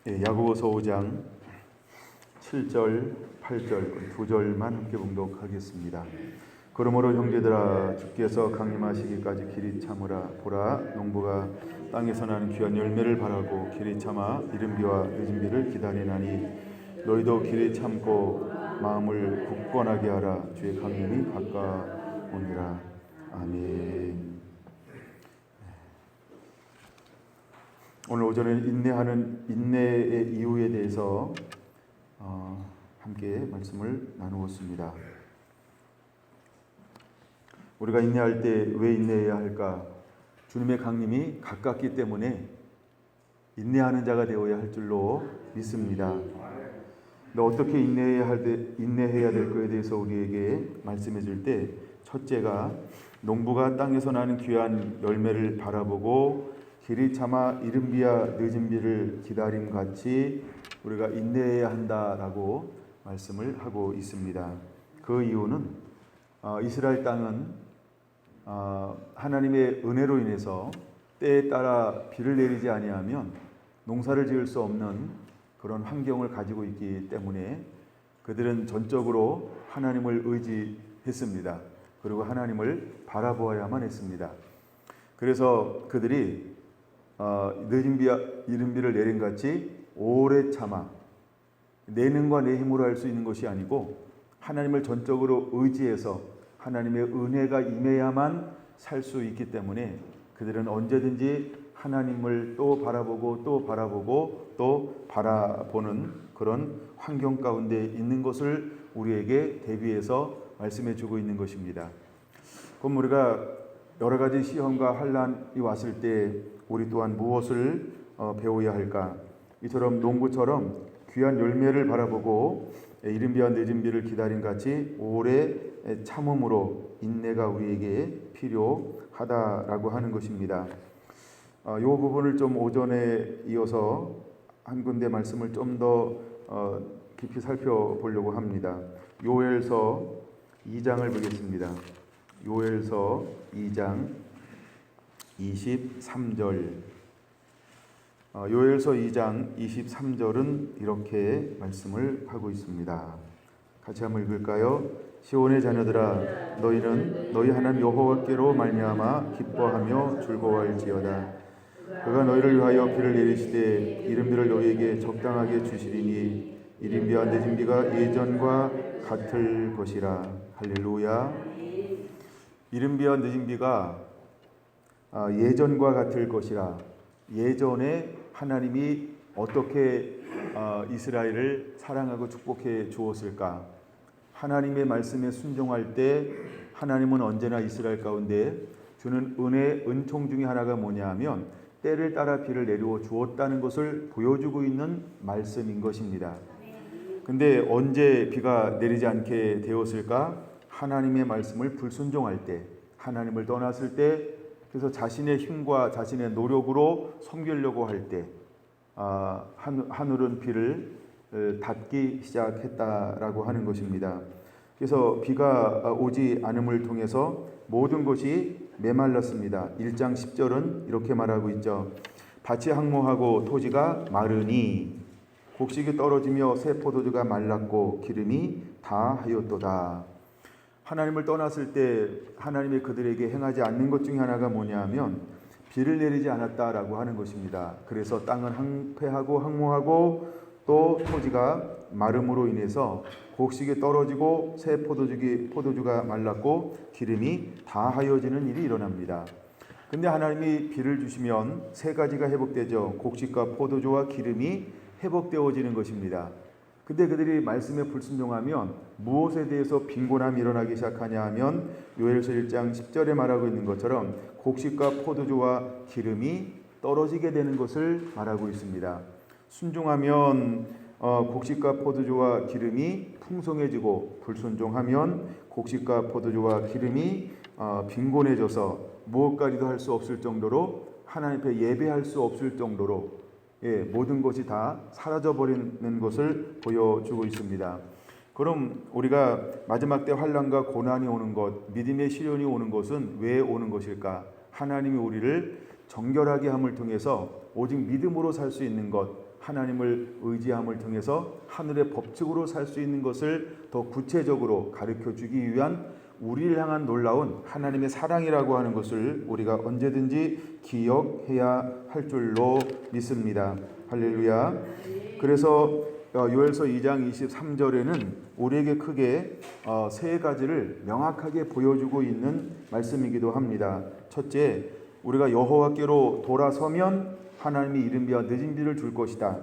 야고보서 5장 7절, 8절 두 절만 함께 봉독하겠습니다. 그러므로 형제들아, 주께서 강림하시기까지 길이 참으라. 보라, 농부가 땅에서 나는 귀한 열매를 바라고 길이 참아 이른 비와 늦은 비를 기다리나니 너희도 길이 참고 마음을 굳건하게 하라. 주의 강림이 가까우니라. 아멘. 오늘 오전에 인내의 이유에 대해서 함께 말씀을 나누었습니다. 우리가 인내할 때 왜 인내해야 할까? 주님의 강림이 가깝기 때문에 인내하는 자가 되어야 할 줄로 믿습니다. 어떻게 인내해야 될 것에 대해서 우리에게 말씀해 줄 때, 첫째가 농부가 땅에서 나는 귀한 열매를 바라보고 길이 참아 이른 비와 늦은 비를 기다림 같이 우리가 인내해야 한다라고 말씀을 하고 있습니다. 그 이유는 이스라엘 땅은 하나님의 은혜로 인해서 때에 따라 비를 내리지 아니하면 농사를 지을 수 없는 그런 환경을 가지고 있기 때문에 그들은 전적으로 하나님을 의지했습니다. 그리고 하나님을 바라보아야만 했습니다. 그래서 그들이 늦은 비와 이른 비를 내린 같이 오래 참아 내능과 내 힘으로 할 수 있는 것이 아니고 하나님을 전적으로 의지해서 하나님의 은혜가 임해야만 살 수 있기 때문에 그들은 언제든지 하나님을 또 바라보고 또 바라보고 또 바라보는 그런 환경 가운데 있는 것을 우리에게 대비해서 말씀해 주고 있는 것입니다. 그럼 우리가 여러 가지 시험과 환난이 왔을 때 우리 또한 무엇을 배워야 할까? 이처럼 농부처럼 귀한 열매를 바라보고 이른 비와 늦은 비를 기다림 같이 오래 참음으로 인내가 우리에게 필요하다라고 하는 것입니다. 이 부분을 좀 오전에 이어서 한 군데 말씀을 좀 더 깊이 살펴보려고 합니다. 요엘서 2장을 보겠습니다. 요엘서 2장 23절. 요엘서 2장 23절은 이렇게 말씀을 하고 있습니다. 같이 한번 읽을까요? 시온의 자녀들아, 너희는 너희 하나님 여호와께로 말미암아 기뻐하며 즐거워할지어다. 그가 너희를 위하여 비를 내리시되 이른 비를 너희에게 적당하게 주시리니 이른 비와 늦은 비가 예전과 같을 것이라. 할렐루야. 이른 비와 늦은 비가 예전과 같을 것이라. 예전에 하나님이 어떻게 이스라엘을 사랑하고 축복해 주었을까? 하나님의 말씀에 순종할 때 하나님은 언제나 이스라엘 가운데 주는 은총 중에 하나가 뭐냐 하면 때를 따라 비를 내려 주었다는 것을 보여주고 있는 말씀인 것입니다. 근데 언제 비가 내리지 않게 되었을까? 하나님의 말씀을 불순종할 때, 하나님을 떠났을 때, 그래서 자신의 힘과 자신의 노력으로 섬기려고 할 때 하늘은 비를 닫기 시작했다라고 하는 것입니다. 그래서 비가 오지 않음을 통해서 모든 것이 메말랐습니다. 1장 10절은 이렇게 말하고 있죠. 밭이 항모하고 토지가 마르니 곡식이 떨어지며 새 포도주가 말랐고 기름이 다하였도다. 하나님을 떠났을 때 하나님이 그들에게 행하지 않는 것 중에 하나가 뭐냐 하면 비를 내리지 않았다라고 하는 것입니다. 그래서 땅은 황폐하고 항모하고 또 토지가 마름으로 인해서 곡식이 떨어지고 새 포도주가 말랐고 기름이 다하여지는 일이 일어납니다. 근데 하나님이 비를 주시면 세 가지가 회복되죠. 곡식과 포도주와 기름이 회복되어지는 것입니다. 근데 그들이 말씀에 불순종하면 무엇에 대해서 빈곤함이 일어나기 시작하냐 하면 요엘서 1장 10절에 말하고 있는 것처럼 곡식과 포도주와 기름이 떨어지게 되는 것을 말하고 있습니다. 순종하면 곡식과 포도주와 기름이 풍성해지고 불순종하면 곡식과 포도주와 기름이 빈곤해져서 무엇까지도 할 수 없을 정도로 하나님 앞에 예배할 수 없을 정도로 모든 것이 다 사라져버리는 것을 보여주고 있습니다. 그럼 우리가 마지막 때 환난과 고난이 오는 것, 믿음의 시련이 오는 것은 왜 오는 것일까? 하나님이 우리를 정결하게 함을 통해서 오직 믿음으로 살 수 있는 것, 하나님을 의지함을 통해서 하늘의 법칙으로 살 수 있는 것을 더 구체적으로 가르쳐 주기 위한 우리를 향한 놀라운 하나님의 사랑이라고 하는 것을 우리가 언제든지 기억해야 할 줄로 믿습니다. 할렐루야. 그래서 요엘서 2장 23절에는 우리에게 크게 세 가지를 명확하게 보여주고 있는 말씀이기도 합니다. 첫째, 우리가 여호와께로 돌아서면 하나님이 이른 비와 늦은 비를 줄 것이다.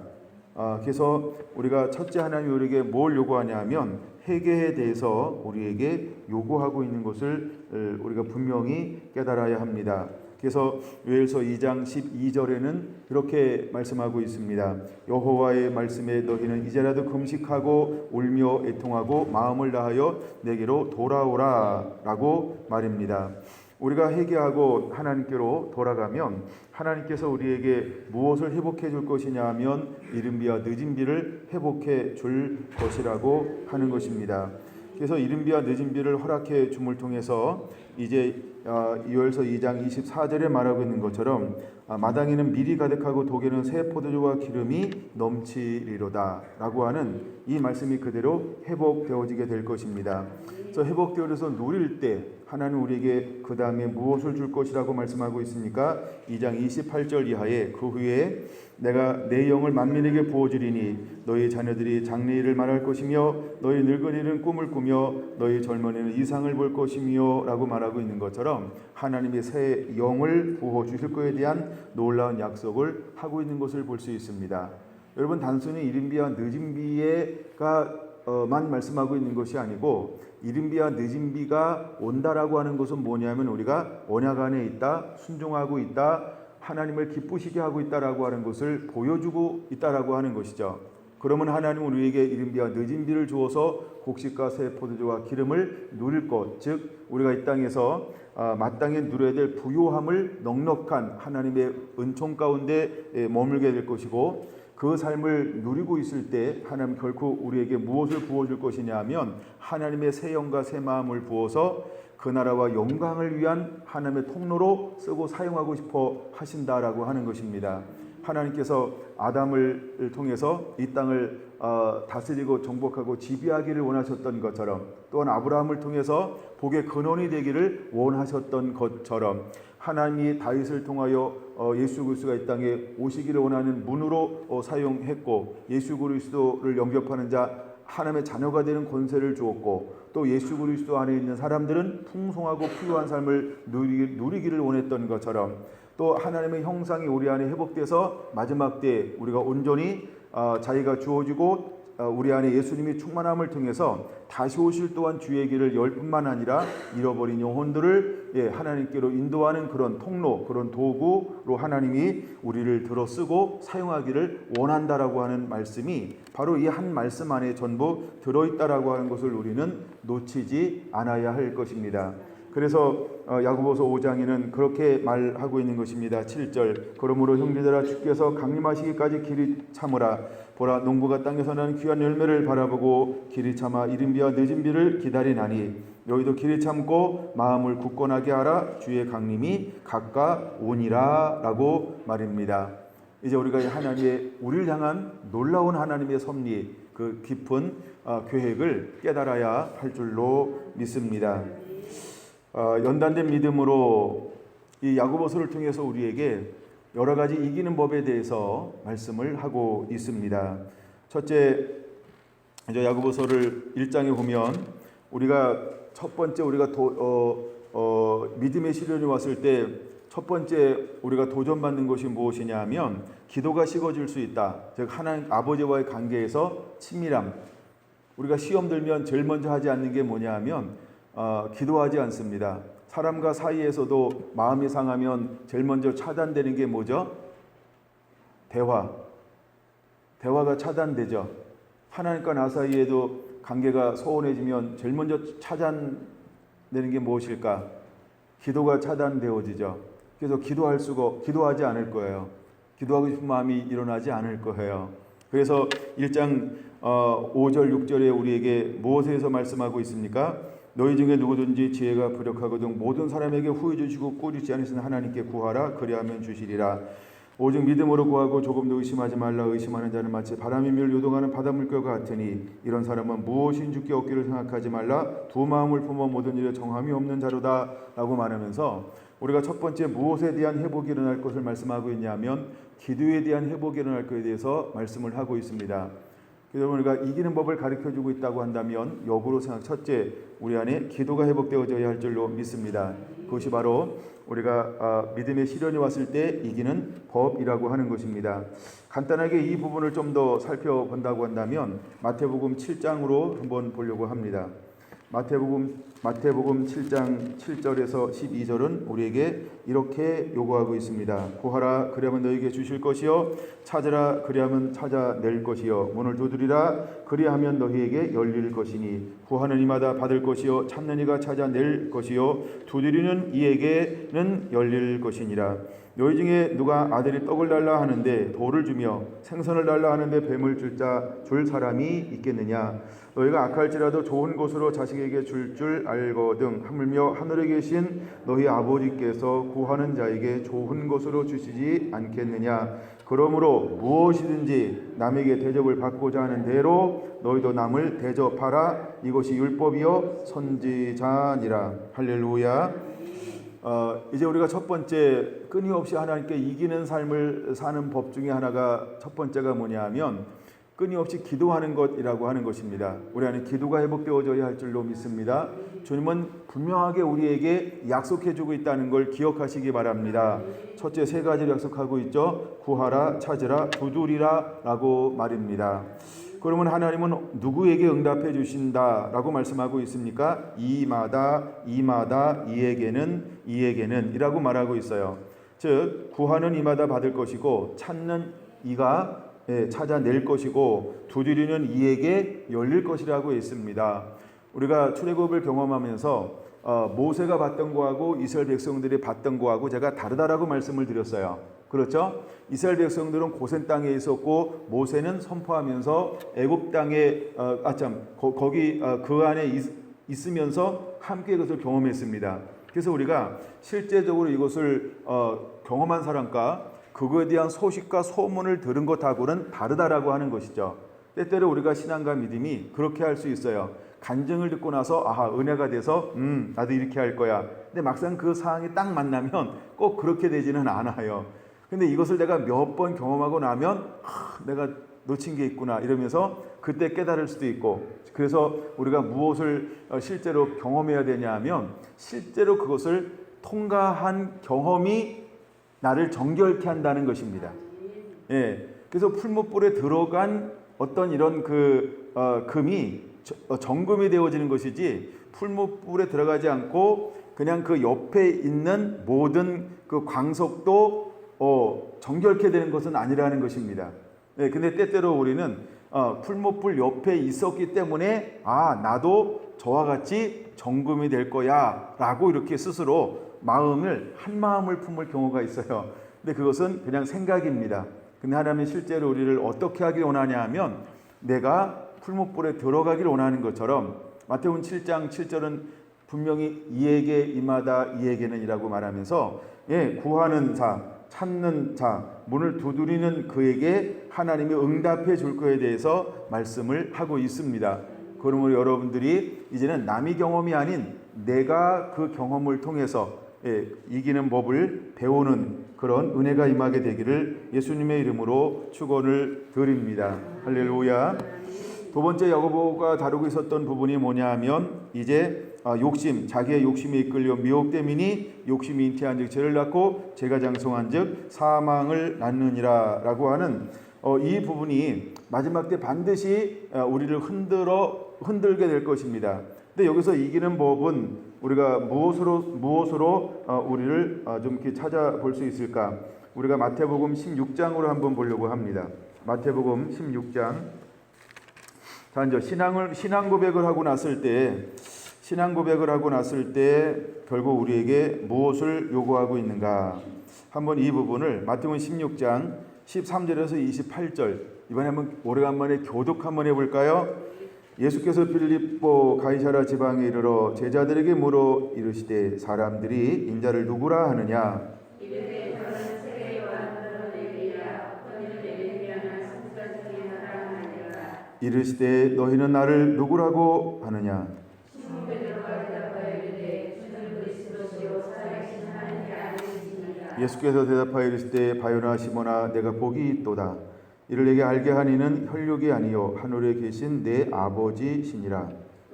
그래서 우리가 첫째, 하나님이 우리에게 뭘 요구하냐면 회개에 대해서 우리에게 요구하고 있는 것을 우리가 분명히 깨달아야 합니다. 그래서 요엘서 2장 12절에는 이렇게 말씀하고 있습니다. 여호와의 말씀에 너희는 이제라도 금식하고 울며 애통하고 마음을 다하여 내게로 돌아오라 라고 말입니다. 우리가 회개하고 하나님께로 돌아가면 하나님께서 우리에게 무엇을 회복해 줄 것이냐 하면 이른 비와 늦은 비를 회복해 줄 것이라고 하는 것입니다. 그래서 이른 비와 늦은 비를 허락해 줌을 통해서 이제 요엘서 2장 24절에 말하고 있는 것처럼 마당에는 밀이 가득하고 독에는 새 포도주와 기름이 넘치리로다 라고 하는 이 말씀이 그대로 회복되어지게 될 것입니다. 그래서 회복되어서 누릴 때 하나님 우리에게 그 다음에 무엇을 줄 것이라고 말씀하고 있으니까 2장 28절 이하에 그 후에 내가 내 영을 만민에게 부어주리니 너희 자녀들이 장래일을 말할 것이며 너희 늙은이는 꿈을 꾸며 너희 젊은이는 이상을 볼 것이며 라고 말하고 있는 것처럼 하나님의 새 영을 부어주실 것에 대한 놀라운 약속을 하고 있는 것을 볼 수 있습니다. 여러분, 단순히 이른 비와 늦은 비만 말씀하고 있는 것이 아니고 이른 비와 늦은 비가 온다라고 하는 것은 뭐냐면 우리가 언약 안에 있다, 순종하고 있다, 하나님을 기쁘시게 하고 있다라고 하는 것을 보여주고 있다라고 하는 것이죠. 그러면 하나님은 우리에게 이른 비와 늦은 비를 주어서 곡식과 새 포도주와 기름을 누릴 것, 즉 우리가 이 땅에서 마땅히 누려야 될 부요함을 넉넉한 하나님의 은총 가운데 머물게 될 것이고, 그 삶을 누리고 있을 때 하나님 결코 우리에게 무엇을 부어줄 것이냐 하면 하나님의 새 영과 새 마음을 부어서 그 나라와 영광을 위한 하나님의 통로로 쓰고 사용하고 싶어 하신다라고 하는 것입니다. 하나님께서 아담을 통해서 이 땅을 다스리고 정복하고 지배하기를 원하셨던 것처럼, 또한 아브라함을 통해서 복의 근원이 되기를 원하셨던 것처럼, 하나님이 다윗을 통하여 예수 그리스도가 이 땅에 오시기를 원하는 문으로 사용했고, 예수 그리스도를 영접하는 자 하나님의 자녀가 되는 권세를 주었고, 또 예수 그리스도 안에 있는 사람들은 풍성하고 풍요한 삶을 누리기를 원했던 것처럼, 또 하나님의 형상이 우리 안에 회복돼서 마지막 때 우리가 온전히 자기가 주어지고 우리 안에 예수님이 충만함을 통해서 다시 오실 또한 주의 길을 열 뿐만 아니라 잃어버린 영혼들을 하나님께로 인도하는 그런 통로, 그런 도구로 하나님이 우리를 들어 쓰고 사용하기를 원한다라고 하는 말씀이 바로 이 한 말씀 안에 전부 들어있다라고 하는 것을 우리는 놓치지 않아야 할 것입니다. 그래서 야고보서 5장에는 그렇게 말하고 있는 것입니다. 7절, 그러므로 형제들아 주께서 강림하시기까지 길이 참으라. 보라, 농부가 땅에서 나는 귀한 열매를 바라보고 길이 참아 이른 비와 늦은 비를 기다리나니 너희도 길이 참고 마음을 굳건하게 하라. 주의 강림이 가까우니라 라고 말입니다. 이제 우리가 하나님의 우리를 향한 놀라운 하나님의 섭리, 그 깊은 계획을 깨달아야 할 줄로 믿습니다. 연단된 믿음으로 이 야고보서를 통해서 우리에게 여러 가지 이기는 법에 대해서 말씀을 하고 있습니다. 첫째, 이제 야고보서를 1장에 보면 우리가 첫 번째 우리가 믿음의 시련이 왔을 때 첫 번째 우리가 도전받는 것이 무엇이냐 하면 기도가 식어질 수 있다. 즉 하나님 아버지와의 관계에서 친밀함. 우리가 시험 들면 제일 먼저 하지 않는 게 뭐냐 하면 기도하지 않습니다. 사람과 사이에서도 마음이 상하면 제일 먼저 차단되는 게 뭐죠? 대화가 차단되죠. 하나님과 나 사이에도 관계가 소원해지면 제일 먼저 차단되는 게 무엇일까? 기도가 차단되어지죠. 그래서 기도하지 않을 거예요. 기도하고 싶은 마음이 일어나지 않을 거예요. 그래서 1장 5절 6절에 우리에게 무엇에서 말씀하고 있습니까? 너희 중에 누구든지 지혜가 부족하거든 모든 사람에게 후히 주시고 꾸짖지 않으시는 하나님께 구하라. 그리하면 주시리라. 오직 믿음으로 구하고 조금도 의심하지 말라. 의심하는 자는 마치 바람이 밀 요동하는 바닷물결과 같으니 이런 사람은 무엇인 주께 얻기를 생각하지 말라. 두 마음을 품어 모든 일에 정함이 없는 자로다 라고 말하면서 우리가 첫 번째 무엇에 대한 회복이 일어날 것을 말씀하고 있냐면 기도에 대한 회복이 일어날 것에 대해서 말씀을 하고 있습니다. 그래서 우리가 이기는 법을 가르쳐주고 있다고 한다면 역으로 생각 첫째 우리 안에 기도가 회복되어져야 할 줄로 믿습니다. 그것이 바로 우리가 믿음의 시련이 왔을 때 이기는 법이라고 하는 것입니다. 간단하게 이 부분을 좀 더 살펴본다고 한다면 마태복음 7장으로 한번 보려고 합니다. 마태복음 7장 7절에서 12절은 우리에게 이렇게 요구하고 있습니다. 구하라 그리하면 너에게 주실 것이요 찾으라 그리하면 찾아낼 것이요 문을 두드리라 그리하면 너희에게 열릴 것이니 구하는 이마다 받을 것이요 찾는 이가 찾아낼 것이요 두드리는 이에게는 열릴 것이니라. 너희 중에 누가 아들이 떡을 달라 하는데 돌을 주며 생선을 달라 하는데 뱀을 줄 사람이 있겠느냐. 너희가 악할지라도 좋은 것으로 자식에게 줄 알거든 하물며 하늘에 계신 너희 아버지께서 구하는 자에게 좋은 것으로 주시지 않겠느냐. 그러므로 무엇이든지 남에게 대접을 받고자 하는 대로 너희도 남을 대접하라. 이것이 율법이요 선지자니라. 할렐루야. 이제 우리가 첫 번째 끊임없이 하나님께 이기는 삶을 사는 법 중에 하나가 첫 번째가 뭐냐면 끊임없이 기도하는 것이라고 하는 것입니다. 우리 안에 기도가 회복되어져야 할 줄로 믿습니다. 주님은 분명하게 우리에게 약속해주고 있다는 걸 기억하시기 바랍니다. 첫째 세 가지를 약속하고 있죠. 구하라, 찾으라, 두드리라 라고 말입니다. 그러면 하나님은 누구에게 응답해 주신다라고 말씀하고 있습니까? 이마다 이에게는 이라고 말하고 있어요. 즉 구하는 이마다 받을 것이고 찾는 이가 찾아낼 것이고 두드리는 이에게 열릴 것이라고 했습니다. 우리가 출애굽을 경험하면서 모세가 봤던 거하고 이스라엘 백성들이 봤던 거하고 제가 다르다라고 말씀을 드렸어요. 그렇죠? 이스라엘 백성들은 고센 땅에 있었고 모세는 선포하면서 애굽 땅에 거기 그 안에 있으면서 함께 그것을 경험했습니다. 그래서 우리가 실제적으로 이것을 경험한 사람과 그거에 대한 소식과 소문을 들은 것하고는 다르다라고 하는 것이죠. 때때로 우리가 신앙과 믿음이 그렇게 할 수 있어요. 간증을 듣고 나서 은혜가 돼서 나도 이렇게 할 거야. 근데 막상 그 상황이 딱 만나면 꼭 그렇게 되지는 않아요. 근데 이것을 내가 몇 번 경험하고 나면 내가 놓친 게 있구나 이러면서 그때 깨달을 수도 있고, 그래서 우리가 무엇을 실제로 경험해야 되냐 하면 실제로 그것을 통과한 경험이 나를 정결케 한다는 것입니다. 예, 그래서 풀무불에 들어간 어떤 이런 금이 정금이 되어지는 것이지 풀무불에 들어가지 않고 그냥 그 옆에 있는 모든 그 광석도 정결케 되는 것은 아니라는 것입니다. 예, 근데 때때로 우리는 풀무불 옆에 있었기 때문에 나도 저와 같이 정금이 될 거야 라고 이렇게 스스로 한 마음을 품을 경우가 있어요. 근데 그것은 그냥 생각입니다. 근데 하나님은 실제로 우리를 어떻게 하길 원하냐 하면 내가 풀무불에 들어가길 원하는 것처럼 마태복음 7장 7절은 분명히 이에게 이마다 이에게는 이라고 말하면서 구하는 자, 찾는 자, 문을 두드리는 그에게 하나님이 응답해 줄 것에 대해서 말씀을 하고 있습니다. 그러므로 여러분들이 이제는 남의 경험이 아닌 내가 그 경험을 통해서 이기는 법을 배우는 그런 은혜가 임하게 되기를 예수님의 이름으로 축원을 드립니다. 할렐루야. 두 번째 야고보가 다루고 있었던 부분이 뭐냐 하면 이제 자기의 욕심에 이끌려 미혹됨이니 욕심이 잉태한 즉 죄를 낳고 죄가 장성한 즉 사망을 낳느니라 라고 하는 이 부분이 마지막 때 반드시 우리를 흔들게 될 것입니다. 근데 여기서 이기는 법은 우리가 무엇으로 우리를 좀 이렇게 찾아볼 수 있을까? 우리가 마태복음 16장으로 한번 보려고 합니다. 마태복음 16장. 자, 이제 신앙 고백을 하고 났을 때 결국 우리에게 무엇을 요구하고 있는가? 한번 이 부분을 마태복음 16장 13절에서 28절 이번에 한번 오래간만에 교독 한번 해볼까요? 예수께서 빌립보 가이사랴 지방에 이르러 제자들에게 물어 이르시되 사람들이 인자를 누구라 하느냐? 이르시되 너희는 나를 누구라고 하느냐. 시몬 베드로가 대답하여 이르되 주는 그리스도시요 살아계신 하나님의 아들이시니라. 예수께서 대답하여 이르시되 바요나 시몬아 내가 복이 있도다. 이를 내게 알게 하니는 혈육이 아니요 하늘에 계신 내 아버지시니라.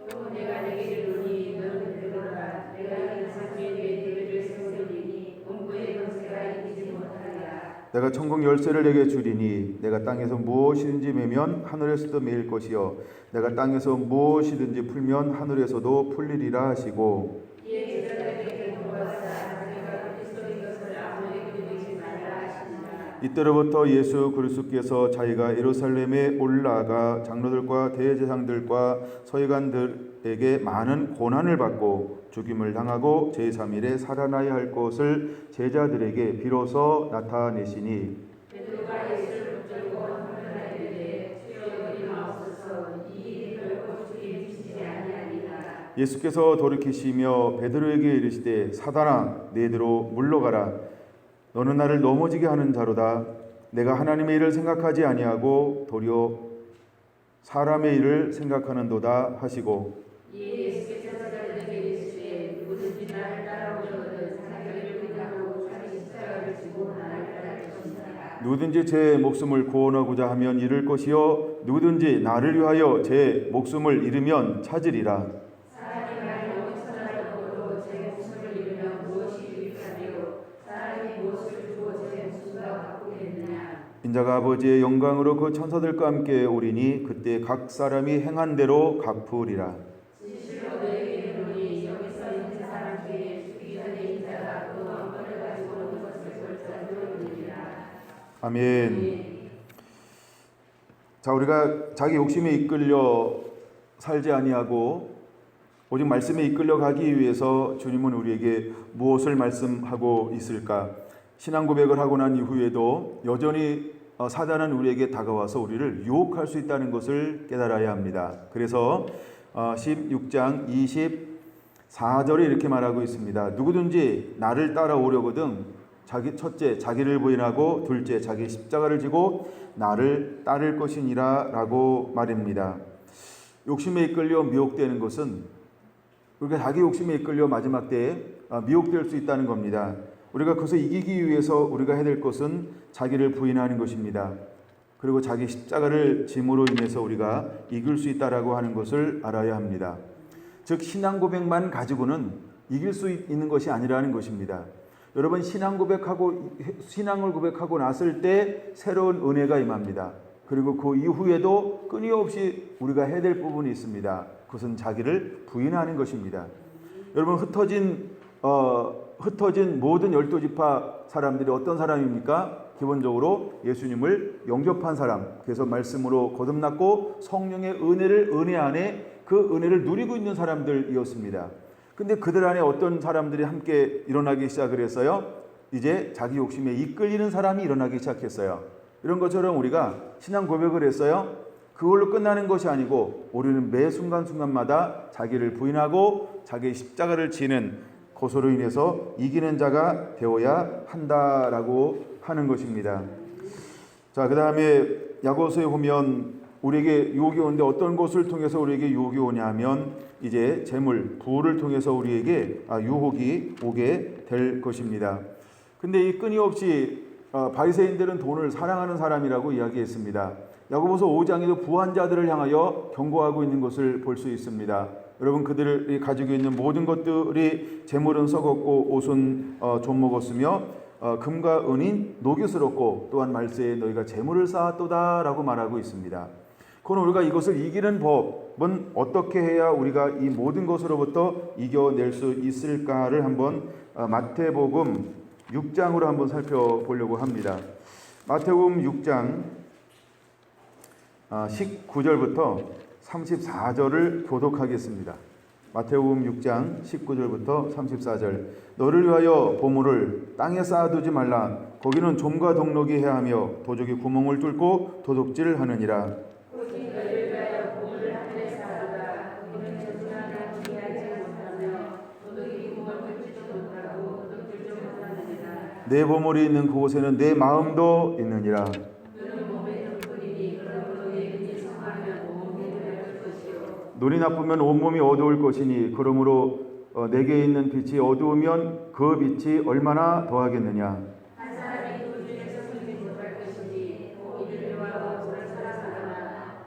또 내가 내게 이르노니 너는 베드로라. 내가 이 산 위에 내 교회를 세우리니 본부의 권세가 이기지 못하리라. 내가 천국 열쇠를 내게 주리니 내가 땅에서 무엇이든지 매면 하늘에서도 매일 것이요 내가 땅에서 무엇이든지 풀면 하늘에서도 풀리리라 하시고, 이에 제자들에게 물어보사 자기가 그리스도인 것을 아무에게도 믿지 말라 하시니라. 이때로부터 예수 그리스도께서 자기가 예루살렘에 올라가 장로들과 대제사장들과 서기관들에게 많은 고난을 받고 죽임을 당하고 제3일에 살아나야 할 것을 제자들에게 비로소 나타내시니, 베드로가 예수를 붙들고 헌문하여 이르되 주여 우리 마옵소서. 이 일이 결코 주께 미치지 아니하리라. 예수께서 돌이키시며 베드로에게 이르시되 사단아 내게로 물러가라. 너는 나를 넘어지게 하는 자로다. 내가 하나님의 일을 생각하지 아니하고 도리어 사람의 일을 생각하는도다 하시고, 이에 예수께서 제자들에게 이르시되 누구든지 나를 따라오려거든 자기를 부인하고 자기 십자가를 지고 나를 따를 것이니라. 누구든지 제 목숨을 구원하고자 하면 잃을 것이요 누구든지 나를 위하여 제 목숨을 잃으면 찾으리라. 사람이 나를 온 천하를 얻어도 제 목숨을 잃으면 무엇이 유익하리요. 사람이 무엇을 주고 제 목숨과 바꾸겠느냐. 인자가 아버지의 영광으로 그 천사들과 함께 오리니 그때 각 사람이 행한 대로 갚으리라. 진실로 너희에게 이르노니 여기서 있는 사람 중에 죽기 전에 인자가 그 왕권을 가지고 오는 것을 볼자 들어보리라. 아멘. 자, 우리가 자기 욕심에 이끌려 살지 아니하고 오직 말씀에 이끌려 가기 위해서 주님은 우리에게 무엇을 말씀하고 있을까? 신앙 고백을 하고 난 이후에도 여전히 사단은 우리에게 다가와서 우리를 유혹할 수 있다는 것을 깨달아야 합니다. 그래서 16장 24절에 이렇게 말하고 있습니다. 누구든지 나를 따라오려거든 첫째 자기를 부인하고 둘째 자기 십자가를 지고 나를 따를 것이니라 라고 말입니다. 욕심에 이끌려 미혹되는 것은 우리가 자기 욕심에 이끌려 마지막 때에 미혹될 수 있다는 겁니다. 우리가 그것을 이기기 위해서 우리가 해야 될 것은 자기를 부인하는 것입니다. 그리고 자기 십자가를 짐으로 인해서 우리가 이길 수 있다라고 하는 것을 알아야 합니다. 즉 신앙 고백만 가지고는 이길 수 있는 것이 아니라는 것입니다. 여러분 신앙을 고백하고 났을 때 새로운 은혜가 임합니다. 그리고 그 이후에도 끊임없이 우리가 해야 될 부분이 있습니다. 그것은 자기를 부인하는 것입니다. 여러분 흩어진 모든 12지파 사람들이 어떤 사람입니까? 기본적으로 예수님을 영접한 사람, 그래서 말씀으로 거듭났고 성령의 은혜 안에 그 은혜를 누리고 있는 사람들이었습니다. 근데 그들 안에 어떤 사람들이 함께 일어나기 시작을 했어요? 이제 자기 욕심에 이끌리는 사람이 일어나기 시작했어요. 이런 것처럼 우리가 신앙 고백을 했어요. 그걸로 끝나는 것이 아니고 우리는 매 순간순간마다 자기를 부인하고 자기 십자가를 지는 그것으로 인해서 이기는 자가 되어야 한다라고 하는 것입니다. 자, 그 다음에 야고보서에 보면 우리에게 유혹이 오는데 어떤 것을 통해서 우리에게 유혹이 오냐 하면 이제 재물, 부를 통해서 우리에게 유혹이 오게 될 것입니다. 근데 이 끊임없이 바리새인들은 돈을 사랑하는 사람이라고 이야기했습니다. 야고보서 5장에도 부한 자들을 향하여 경고하고 있는 것을 볼 수 있습니다. 여러분 그들이 가지고 있는 모든 것들이 재물은 썩었고 옷은 좀 먹었으며 금과 은인 녹유스럽고 또한 말세에 너희가 재물을 쌓았도다 라고 말하고 있습니다. 그럼 우리가 이것을 이기는 법은 어떻게 해야 우리가 이 모든 것으로부터 이겨낼 수 있을까를 한번 마태복음 6장으로 한번 살펴보려고 합니다. 마태복음 6장 19절부터 34절을 교독하겠습니다. 마태복음 6장 19절부터 34절. 너를 위하여 보물을 땅에 쌓아두지 말라. 거기는 좀과 동록이 해하며 도적이 구멍을 뚫고 도둑질을 하느니라. 오직 너를 위하여 보물을 하늘에 쌓아두라. 거기는 전쟁하며 피하지 못하며 도둑이 구멍을 뚫지도 못하고 도둑질도 못하느니라. 내 보물이 있는 그곳에는 내 마음도 있느니라. 너는 몸에 덮으리니 그러므로 내 눈이 성하면 눈이 나쁘면 온몸이 어두울 것이니 그러므로 내게 있는 빛이 어두우면 그 빛이 얼마나 더하겠느냐. 한 사람이 그 중에서 숨지 못할 것이니 고기를 좋아하고 그를 사랑하거나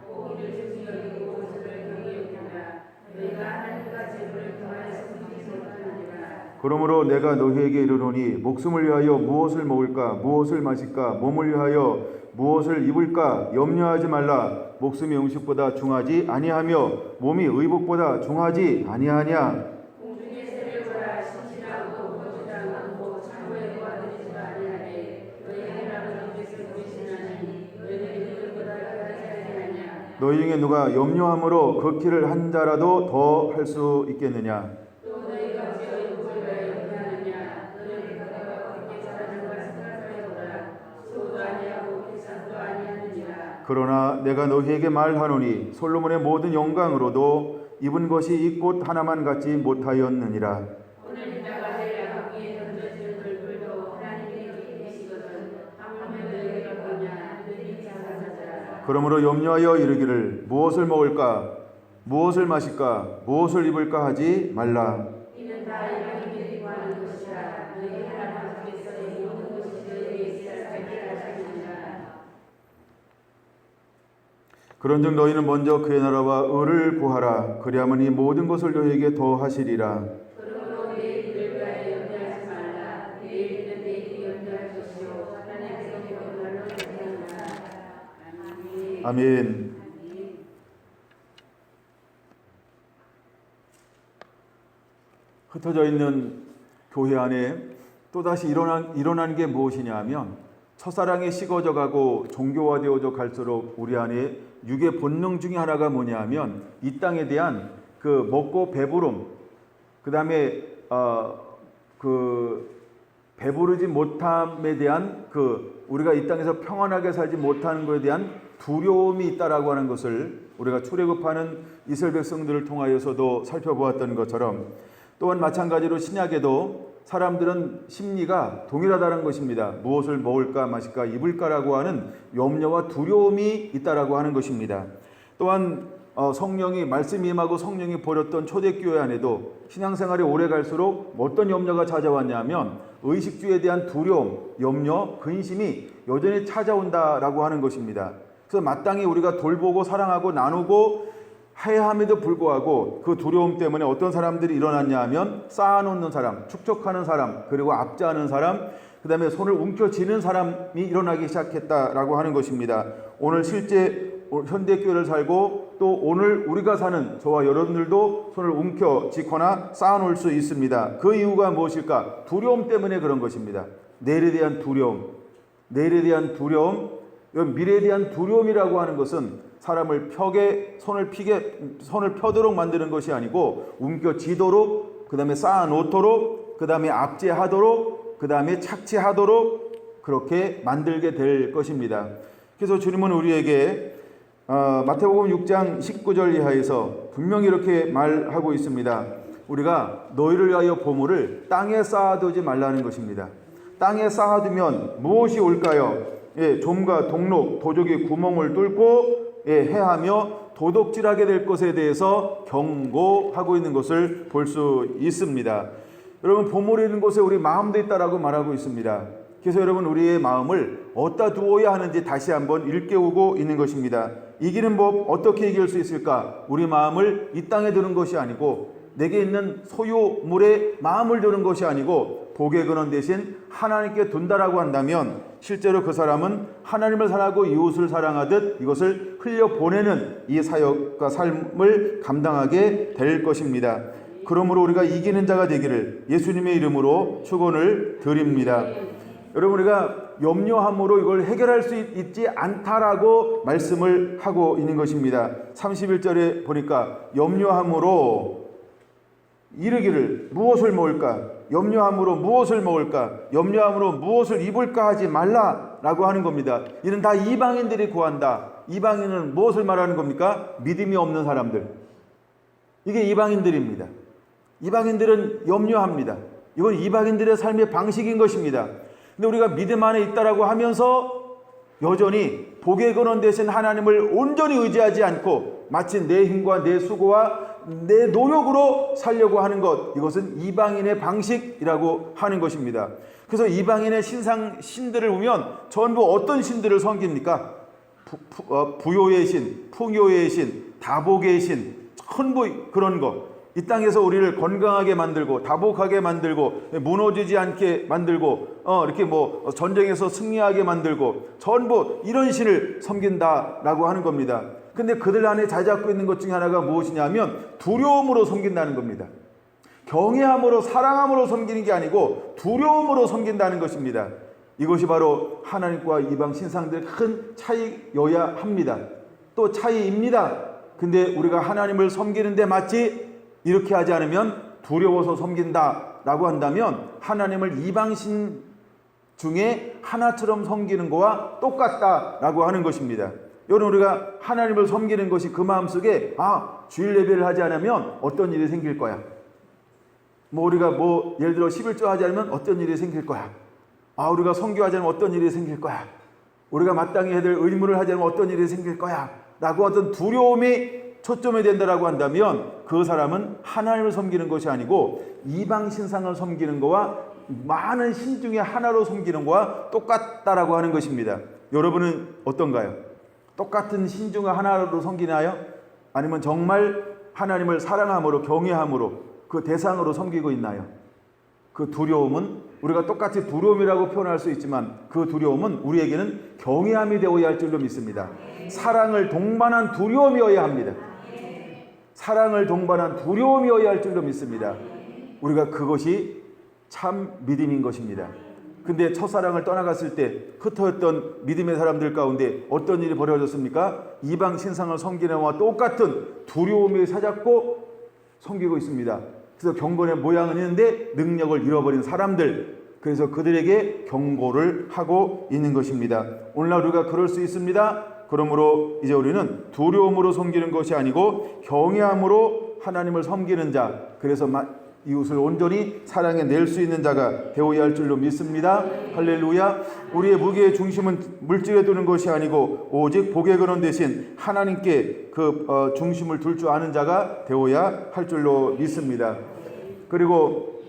고기를 중히 여기고 그것을 경히 여기나 너희가 하나님과 재물을 교환해서 숨지 못하느니라. 그러므로 내가 너희에게 이르노니 목숨을 위하여 무엇을 먹을까 무엇을 마실까 몸을 위하여 무엇을 입을까 염려하지 말라. 목숨이 음식보다 중하지 아니하며 몸이 의복보다 중하지 아니하냐. 공중의 새를 보라. 심신하고 거주지 않고 창고에 모아두지도 아니하니 너희에게 아버지께서 보이시나니 너희에게 그들보다 가지 아니하냐. 너희 중에 누가 염려함으로 그 길을 한 자라도 더 할 수 있겠느냐. 또 너희가 어찌 욕을 왜 염려하느냐. 너희에게 그가 어떻게 자라는가 생각하여보라. 소도 아니하고 비산도 아니하느니라. 그러나 내가 너희에게 말하노니 솔로몬의 모든 영광으로도 입은 것이 이 꽃 하나만 갖지 못하였느니라. 오늘 이따가 내일 아버지에 던져지는 돌들도 하나님께 계시거든. 하물며 너희가 보냐. 너희 장사자라. 그러므로 염려하여 이르기를 무엇을 먹을까 무엇을 마실까 무엇을 입을까 하지 말라. 이는 다 이방인들이 구하는 것이라. 너희 하나님 아버지께서 이 모든 것이 너희에게 있어야 살게 하시느니라. 그런즉 너희는 먼저 그의 나라와 의를 구하라. 그리하면 이 모든 것을 너희에게 더하시리라. 그러므로 내일 일을 위하여 염려하지 말라. 내일은 내일이 염려할 것이요 하나님께서 오늘날로 얘기하노라. 아멘. 흩어져 있는 교회 안에 또다시 일어난 게 무엇이냐 하면 첫사랑이 식어져 가고 종교화되어져 갈수록 우리 안에 육의 본능 중에 하나가 뭐냐 하면 이 땅에 대한 그 먹고 배부름, 그 다음에 그 배부르지 못함에 대한 그 우리가 이 땅에서 평안하게 살지 못하는 것에 대한 두려움이 있다라고 하는 것을 우리가 출애굽하는 이스라엘 백성들을 통하여서도 살펴보았던 것처럼 또한 마찬가지로 신약에도 사람들은 심리가 동일하다는 것입니다. 무엇을 먹을까 마실까 입을까라고 하는 염려와 두려움이 있다라고 하는 것입니다. 또한 성령이 말씀이 임하고 성령이 버렸던 초대교회 안에도 신앙생활이 오래 갈수록 어떤 염려가 찾아왔냐면 의식주에 대한 두려움, 염려, 근심이 여전히 찾아온다라고 하는 것입니다. 그래서 마땅히 우리가 돌보고 사랑하고 나누고 해야 함에도 불구하고 그 두려움 때문에 어떤 사람들이 일어났냐 하면 쌓아놓는 사람, 축적하는 사람, 그리고 압제하는 사람, 그 다음에 손을 움켜쥐는 사람이 일어나기 시작했다라고 하는 것입니다. 오늘 실제 현대교회를 살고 또 오늘 우리가 사는 저와 여러분들도 손을 움켜쥐거나 쌓아놓을 수 있습니다. 그 이유가 무엇일까? 두려움 때문에 그런 것입니다. 내일에 대한 두려움, 내일에 대한 두려움, 미래에 대한 두려움이라고 하는 것은 사람을 손을 펴도록 만드는 것이 아니고 움켜쥐도록, 그 다음에 쌓아놓도록, 그 다음에 압제하도록, 그 다음에 착취하도록 그렇게 만들게 될 것입니다. 그래서 주님은 우리에게 마태복음 6장 19절 이하에서 분명히 이렇게 말하고 있습니다. 우리가 너희를 위하여 보물을 땅에 쌓아두지 말라는 것입니다. 땅에 쌓아두면 무엇이 올까요? 좀과 동록, 도적이 구멍을 뚫고 해하며 도둑질하게 될 것에 대해서 경고하고 있는 것을 볼 수 있습니다. 여러분, 보물이 있는 곳에 우리 마음도 있다라고 말하고 있습니다. 그래서 여러분, 우리의 마음을 어디다 두어야 하는지 다시 한번 일깨우고 있는 것입니다. 이기는 법 어떻게 이길 수 있을까? 우리 마음을 이 땅에 두는 것이 아니고 내게 있는 소유물에 마음을 두는 것이 아니고 복의 근원 대신 하나님께 둔다라고 한다면 실제로 그 사람은 하나님을 사랑하고 이웃을 사랑하듯 이것을 흘려보내는 이 사역과 삶을 감당하게 될 것입니다. 그러므로 우리가 이기는 자가 되기를 예수님의 이름으로 축원을 드립니다. 여러분, 우리가 염려함으로 이걸 해결할 수 있지 않다라고 말씀을 하고 있는 것입니다. 31절에 보니까 염려함으로 이르기를 무엇을 먹을까? 염려함으로 무엇을 먹을까? 염려함으로 무엇을 입을까 하지 말라라고 하는 겁니다. 이는 다 이방인들이 구한다. 이방인은 무엇을 말하는 겁니까? 믿음이 없는 사람들. 이게 이방인들입니다. 이방인들은 염려합니다. 이건 이방인들의 삶의 방식인 것입니다. 근데 우리가 믿음 안에 있다라고 하면서 여전히 복의 근원 되신 하나님을 온전히 의지하지 않고 마치 내 힘과 내 수고와 내 노력으로 살려고 하는 것, 이것은 이방인의 방식이라고 하는 것입니다. 그래서 이방인의 신들을 보면 전부 어떤 신들을 섬깁니까? 부요의 신, 풍요의 신, 다복의 신, 전부 그런 것. 이 땅에서 우리를 건강하게 만들고 다복하게 만들고 무너지지 않게 만들고 이렇게 뭐 전쟁에서 승리하게 만들고 전부 이런 신을 섬긴다라고 하는 겁니다. 근데 그들 안에 자리 잡고 있는 것 중에 하나가 무엇이냐면 두려움으로 섬긴다는 겁니다. 경외함으로 사랑함으로 섬기는 게 아니고 두려움으로 섬긴다는 것입니다. 이것이 바로 하나님과 이방 신상들의 큰 차이여야 합니다. 또 차이입니다. 근데 우리가 하나님을 섬기는데 마치 이렇게 하지 않으면 두려워서 섬긴다라고 한다면 하나님을 이방신 중에 하나처럼 섬기는 거와 똑같다라고 하는 것입니다. 여러분, 우리가 하나님을 섬기는 것이 그 마음속에 주일 예배를 하지 않으면 어떤 일이 생길 거야. 우리가 예를 들어 11조 하지 않으면 어떤 일이 생길 거야. 우리가 선교하지 않으면 어떤 일이 생길 거야. 우리가 마땅히 해야 될 의무를 하지 않으면 어떤 일이 생길 거야. 라고 어떤 두려움이 초점이 된다라고 한다면 그 사람은 하나님을 섬기는 것이 아니고 이방 신상을 섬기는 것과 많은 신 중에 하나로 섬기는 것과 똑같다라고 하는 것입니다. 여러분은 어떤가요? 똑같은 신 중에 하나로 섬기나요? 아니면 정말 하나님을 사랑함으로 경외함으로 그 대상으로 섬기고 있나요? 그 두려움은 우리가 똑같이 두려움이라고 표현할 수 있지만 그 두려움은 우리에게는 경외함이 되어야 할 줄로 믿습니다. 사랑을 동반한 두려움이어야 합니다. 사랑을 동반한 두려움이어야 할 줄로 믿습니다. 우리가 그것이 참 믿음인 것입니다. 근데 첫사랑을 떠나갔을 때 흩어졌던 믿음의 사람들 가운데 어떤 일이 벌어졌습니까? 이방 신상을 섬기는 것과 똑같은 두려움이 사잡고 섬기고 있습니다. 그래서 경건의 모양은 있는데 능력을 잃어버린 사람들, 그래서 그들에게 경고를 하고 있는 것입니다. 오늘날 우리가 그럴 수 있습니다. 그러므로 이제 우리는 두려움으로 섬기는 것이 아니고 경외함으로 하나님을 섬기는 자, 그래서 이웃을 온전히 사랑해 낼 수 있는 자가 되어야 할 줄로 믿습니다. 할렐루야. 우리의 무게의 중심은 물질에 두는 것이 아니고 오직 복의 근원 대신 하나님께 그 중심을 둘 줄 아는 자가 되어야 할 줄로 믿습니다. 그리고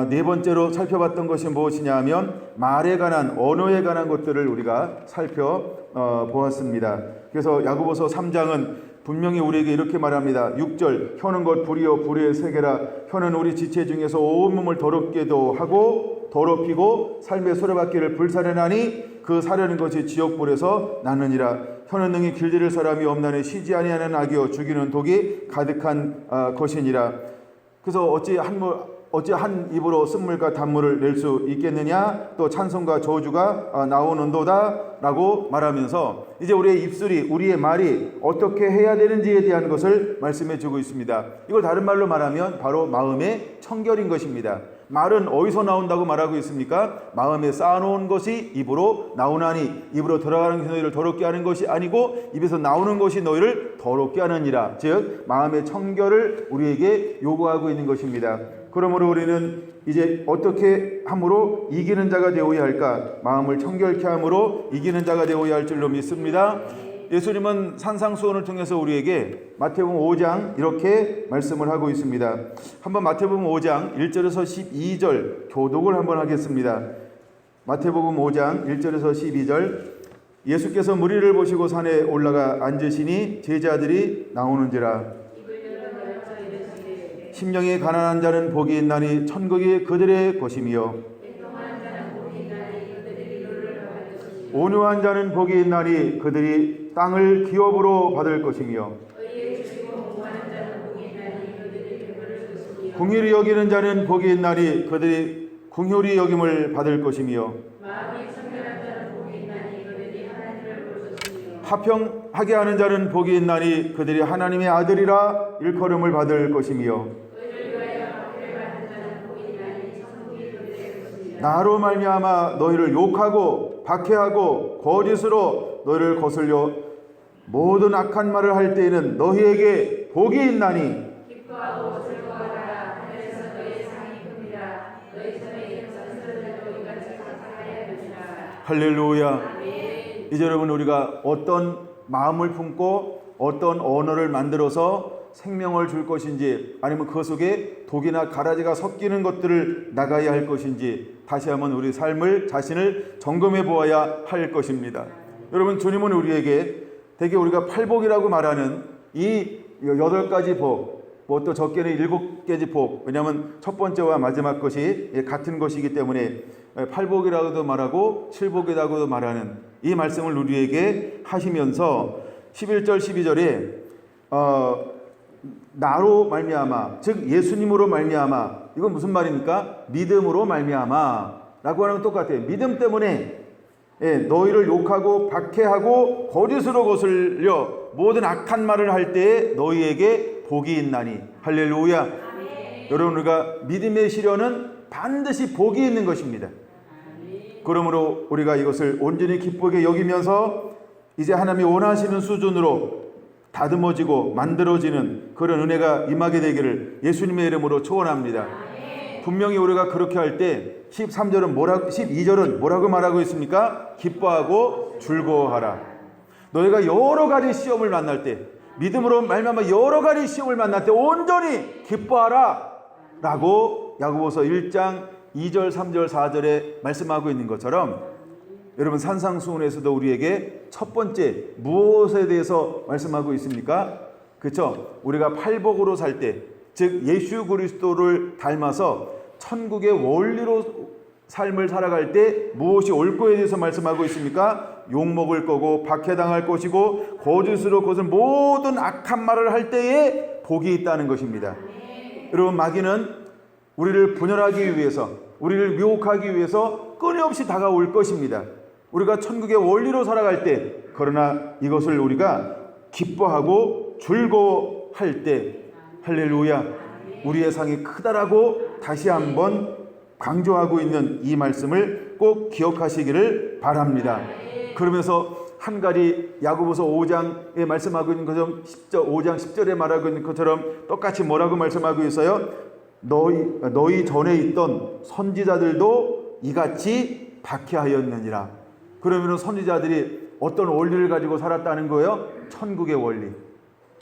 네 번째로 살펴봤던 것이 무엇이냐 하면 말에 관한, 언어에 관한 것들을 우리가 살펴보았습니다. 그래서 야고보서 3장은 분명히 우리에게 이렇게 말합니다. 6절, 혀는 곧 불이요 불의 세계라. 혀는 우리 지체 중에서 온몸을 더럽게도 하고 더럽히고 삶의 수레바퀴를 불사르나니 그 사려는 것이 지옥불에서 나느니라. 혀는 능히 길들일 사람이 없나니 쉬지 아니하는 악이요 죽이는 독이 가득한 것이니라. 그래서 어찌 한 입으로 쓴물과 단물을 낼 수 있겠느냐? 또 찬송과 저주가 나오는도다 라고 말하면서 이제 우리의 입술이, 우리의 말이 어떻게 해야 되는지에 대한 것을 말씀해 주고 있습니다. 이걸 다른 말로 말하면 바로 마음의 청결인 것입니다. 말은 어디서 나온다고 말하고 있습니까? 마음에 쌓아놓은 것이 입으로 나오나니, 입으로 들어가는 것이 너희를 더럽게 하는 것이 아니고 입에서 나오는 것이 너희를 더럽게 하느니라. 즉 마음의 청결을 우리에게 요구하고 있는 것입니다. 그러므로 우리는 이제 어떻게 함으로 이기는 자가 되어야 할까? 마음을 청결케 함으로 이기는 자가 되어야 할 줄로 믿습니다. 예수님은 산상수훈을 통해서 우리에게 마태복음 5장 이렇게 말씀을 하고 있습니다. 한번 마태복음 5장 1절에서 12절 교독을 한번 하겠습니다. 마태복음 5장 1절에서 12절. 예수께서 무리를 보시고 산에 올라가 앉으시니 제자들이 나오는지라. 심령이 가난한 자는 복이 있나니 천국이 그들의 것이며 온유한 자는 복이 있나니 그들이 땅을 기업으로 받을 것이며 긍휼히 여기는 자는 복이 있나니 그들이 긍휼히 여김을 받을 것이며 화평하게 하는 자는 복이 있나니 그들이 하나님의 아들이라 일컬음을 받을 것이며 나로 말미암아 너희를 욕하고 박해하고 거짓으로 너희를 거슬려 모든 악한 말을 할 때에는 너희에게 복이 있나니 기뻐하고 즐거워하라. 하늘에서 너희의 상이 큽니다. 너희 전에 이른 선지자들도 이같이 감사하여야 되리라. 할렐루야. 아멘. 이제 여러분, 우리가 어떤 마음을 품고 어떤 언어를 만들어서 생명을 줄 것인지, 아니면 그 속에 독이나 가라지가 섞이는 것들을 나가야 할 것인지 다시 한번 우리 삶을 자신을 점검해 보아야 할 것입니다. 여러분, 주님은 우리에게 대개 우리가 팔복이라고 말하는 이 8가지 복, 뭐 또 적게는 7가지 복, 왜냐하면 첫 번째와 마지막 것이 같은 것이기 때문에 팔복이라고도 말하고 칠복이라고도 말하는 이 말씀을 우리에게 하시면서 11절 12절에 나로 말미암아, 즉 예수님으로 말미암아, 이건 무슨 말입니까? 믿음으로 말미암아 라고 하는 건 똑같아요. 믿음 때문에 너희를 욕하고 박해하고 거짓으로 거슬려 모든 악한 말을 할 때에 너희에게 복이 있나니. 할렐루야. 아멘. 여러분, 우리가 믿음의 시련은 반드시 복이 있는 것입니다. 아멘. 그러므로 우리가 이것을 온전히 기쁘게 여기면서 이제 하나님이 원하시는 수준으로 다듬어지고 만들어지는 그런 은혜가 임하게 되기를 예수님의 이름으로 축원합니다. 아멘. 분명히 우리가 그렇게 할 때 12절은 뭐라고 말하고 있습니까? 기뻐하고 즐거워하라. 너희가 여러 가지 시험을 만날 때, 믿음으로 말미암아 여러 가지 시험을 만날 때 온전히 기뻐하라 라고 야고보서 1장 2절 3절 4절에 말씀하고 있는 것처럼, 여러분, 산상수훈에서도 우리에게 첫 번째 무엇에 대해서 말씀하고 있습니까? 그렇죠? 우리가 팔복으로 살 때, 즉 예수 그리스도를 닮아서 천국의 원리로 삶을 살아갈 때 무엇이 올 거에 대해서 말씀하고 있습니까? 욕먹을 거고 박해당할 것이고 거짓으로 그것을 모든 악한 말을 할 때에 복이 있다는 것입니다. 여러분, 마귀는 우리를 분열하기 위해서, 우리를 미혹하기 위해서 끊임없이 다가올 것입니다. 우리가 천국의 원리로 살아갈 때, 그러나 이것을 우리가 기뻐하고 즐거워할 때, 할렐루야, 우리의 상이 크다라고 다시 한번 강조하고 있는 이 말씀을 꼭 기억하시기를 바랍니다. 그러면서 한 가지 야고보서 5장에 말씀하고 있는 것처럼 5장 10절에 말하고 있는 것처럼 똑같이 뭐라고 말씀하고 있어요? 너희 전에 있던 선지자들도 이같이 박해하였느니라. 그러면 선지자들이 어떤 원리를 가지고 살았다는 거예요? 천국의 원리.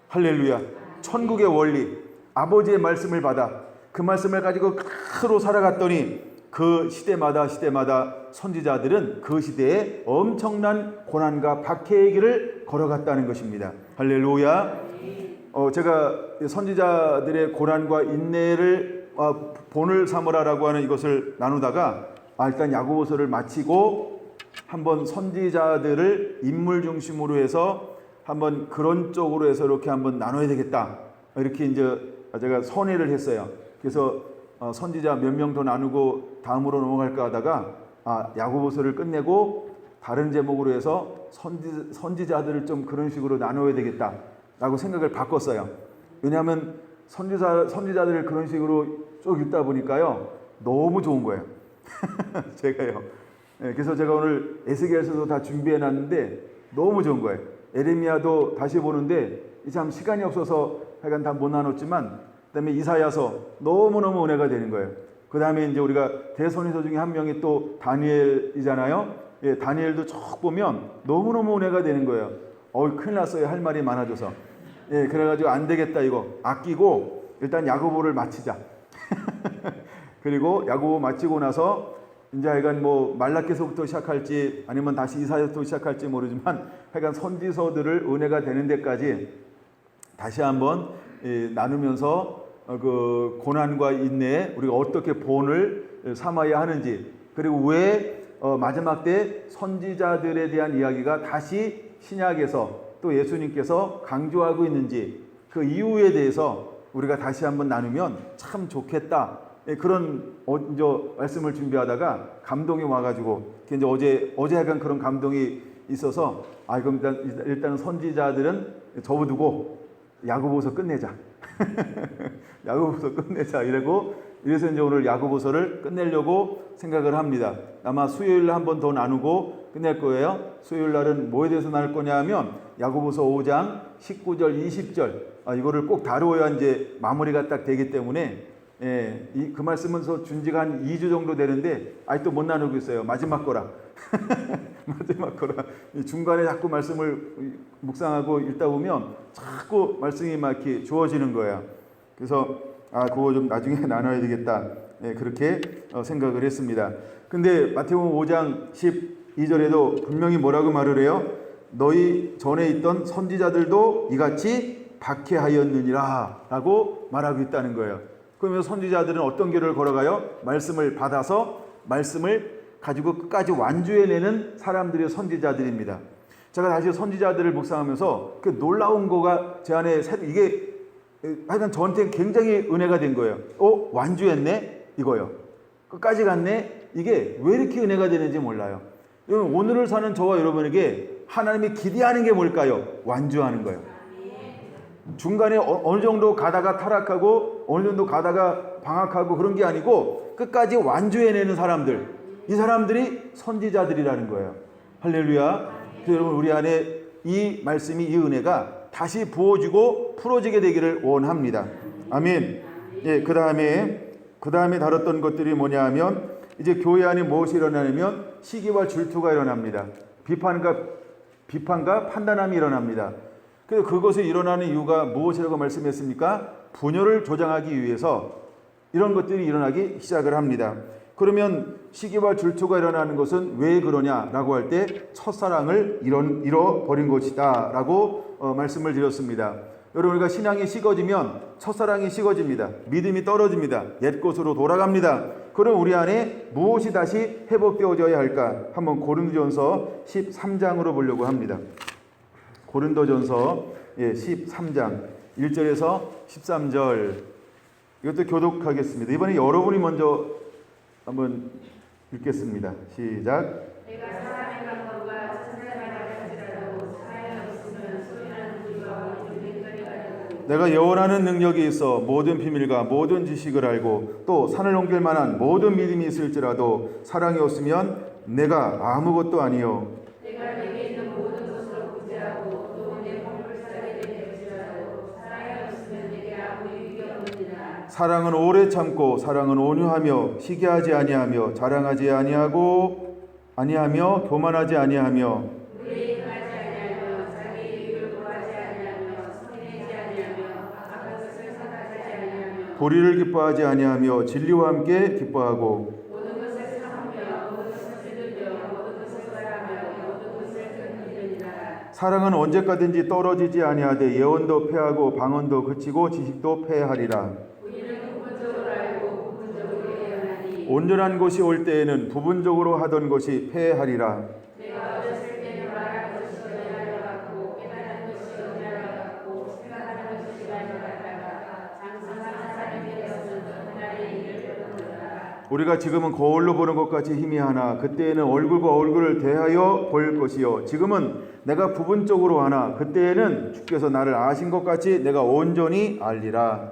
할렐루야. 천국의 원리. 아버지의 말씀을 받아 그 말씀을 가지고 그대로 살아갔더니 그 시대마다 선지자들은 그 시대에 엄청난 고난과 박해의 길을 걸어갔다는 것입니다. 할렐루야. 제가 선지자들의 고난과 인내를 본을 삼으라라고 하는 이것을 나누다가 일단 야고보서를 마치고 한번 선지자들을 인물 중심으로 해서 한번 그런 쪽으로 해서 이렇게 한번 나눠야 되겠다, 이렇게 이제 제가 선회를 했어요. 그래서 선지자 몇 명 더 나누고 다음으로 넘어갈까 하다가 야고보서를 끝내고 다른 제목으로 해서 선지자들을 좀 그런 식으로 나눠야 되겠다라고 생각을 바꿨어요. 왜냐하면 선지자들을 그런 식으로 쭉 읽다 보니까요, 너무 좋은 거예요. 제가요. 그래서 제가 오늘 에스겔서도 다 준비해 놨는데 너무 좋은 거예요. 에레미야도 다시 보는데 참 시간이 없어서 하여간 다 못 나눴지만, 그 다음에 이사야서 너무너무 은혜가 되는 거예요. 그 다음에 이제 우리가 대선지서 중에 한 명이 또 다니엘이잖아요. 다니엘도 쭉 보면 너무너무 은혜가 되는 거예요. 큰일 났어요. 할 말이 많아져서. 그래가지고 안 되겠다, 이거 아끼고 일단 야고보를 마치자. 그리고 야고보 마치고 나서 이제 하여간 뭐 말라기서부터 시작할지 아니면 다시 이사야서부터 시작할지 모르지만 하여간 선지서들을 은혜가 되는 데까지 다시 한번 나누면서 그 고난과 인내에 우리가 어떻게 본을 삼아야 하는지, 그리고 왜 마지막 때 선지자들에 대한 이야기가 다시 신약에서 또 예수님께서 강조하고 있는지, 그 이유에 대해서 우리가 다시 한번 나누면 참 좋겠다, 그런 말씀을 준비하다가 감동이 와가지고 이제 어제 약간 그런 감동이 있어서 그럼 일단 선지자들은 접어두고 야고보서 끝내자. 야고보서 끝내자 이래서 이제 오늘 야고보서를 끝내려고 생각을 합니다. 아마 수요일 날 한 번 더 나누고 끝낼 거예요. 수요일 날은 뭐에 대해서 나눌 거냐 하면 야고보서 5장 19절 20절 이거를 꼭 다루어야 이제 마무리가 딱 되기 때문에 예, 그 말씀은서 준 지가 한 2주 정도 되는데 아직도 못 나누고 있어요. 마지막 거라. 마지막 거라. 중간에 자꾸 말씀을 묵상하고 읽다 보면 자꾸 말씀이 막 이렇게 주어지는 거예요. 그래서 그거 좀 나중에 나눠야 되겠다. 예, 그렇게 생각을 했습니다. 근데 마태복음 5장 12절에도 분명히 뭐라고 말을 해요? 너희 전에 있던 선지자들도 이같이 박해하였느니라 라고 말하고 있다는 거예요. 그러면 선지자들은 어떤 길을 걸어가요? 말씀을 받아서 말씀을 가지고 끝까지 완주해내는 사람들이 선지자들입니다. 제가 다시 선지자들을 묵상하면서 그 놀라운 거가 제 안에 이게 하여간 저한테 굉장히 은혜가 된 거예요. 완주했네? 이거요. 끝까지 갔네? 이게 왜 이렇게 은혜가 되는지 몰라요. 오늘을 사는 저와 여러분에게 하나님이 기대하는 게 뭘까요? 완주하는 거예요. 중간에 어느 정도 가다가 타락하고 어느 정도 가다가 방학하고 그런 게 아니고 끝까지 완주해내는 사람들, 이 사람들이 선지자들이라는 거예요. 할렐루야. 그래서 여러분 우리 안에 이 말씀이, 이 은혜가 다시 부어지고 풀어지게 되기를 원합니다. 아멘. 예, 그 다음에 다뤘던 것들이 뭐냐 하면 이제 교회 안에 무엇이 일어나냐면 시기와 질투가 일어납니다. 비판과 판단함이 일어납니다. 그래서 그것이 일어나는 이유가 무엇이라고 말씀했습니까? 분열을 조장하기 위해서 이런 것들이 일어나기 시작을 합니다. 그러면 시기와 질투가 일어나는 것은 왜 그러냐라고 할 때 첫사랑을 잃어버린 것이다 라고 말씀을 드렸습니다. 여러분, 우리가 신앙이 식어지면 첫사랑이 식어집니다. 믿음이 떨어집니다. 옛것으로 돌아갑니다. 그럼 우리 안에 무엇이 다시 회복되어져야 할까? 한번 고린도전서 13장으로 보려고 합니다. 고린도전서 13장 1절에서 13절, 이것도 교독하겠습니다. 이번에 여러분이 먼저 한번 읽겠습니다. 시작. 내가 사람의 방법과 천사의 말을 할지라도 사랑이 없으면 소리나는 불과 맹렬이 가려고 내가 예언하는 능력이 있어 모든 비밀과 모든 지식을 알고 또 산을 옮길 만한 모든 믿음이 있을지라도 사랑이 없으면 내가 아무것도 아니요. 내가 내게 있는 모든 것으로 구제하고 또 내 몸을 싸게 될지라도 사랑이 없으면 내게 아무 유익이 없느니라. 사랑은 오래 참고 사랑은 온유하며 시기하지 아니하며 자랑하지 아니하며 교만하지 아니하며 우리의 행하지 아니하며 자기 유익을 구하지 아니하며 성내지 아니하며 악한 것을 생각하지 아니하며 불의를 기뻐하지 아니하며 진리와 함께 기뻐하고 모든 것을 참으며 모든 것을 들려 모든 것을 바라며 모든 것을 견디느니라. 사랑은 언제까든지 떨어지지 아니하되 예언도 패하고 방언도 그치고 지식도 패하리라. 우리는 부분적으로 알고 부분적으로 예언하니 온전한 것이 올 때에는 부분적으로 하던 것이 패하리라. 내가 어렸을 때는 말할 것이 어려운 것 같고 깨달은 것이 어려운 것 같고 생각하는 것이 많은 것 같다가 장성한 사람이 되었으면 하나님의 일을 배우노라. 우리가 지금은 거울로 보는 것 같이 힘이 하나 그때에는 얼굴과 얼굴을 대하여 볼 것이요 지금은 내가 부분적으로 하나 그때에는 주께서 나를 아신 것 같이 내가 온전히 알리라.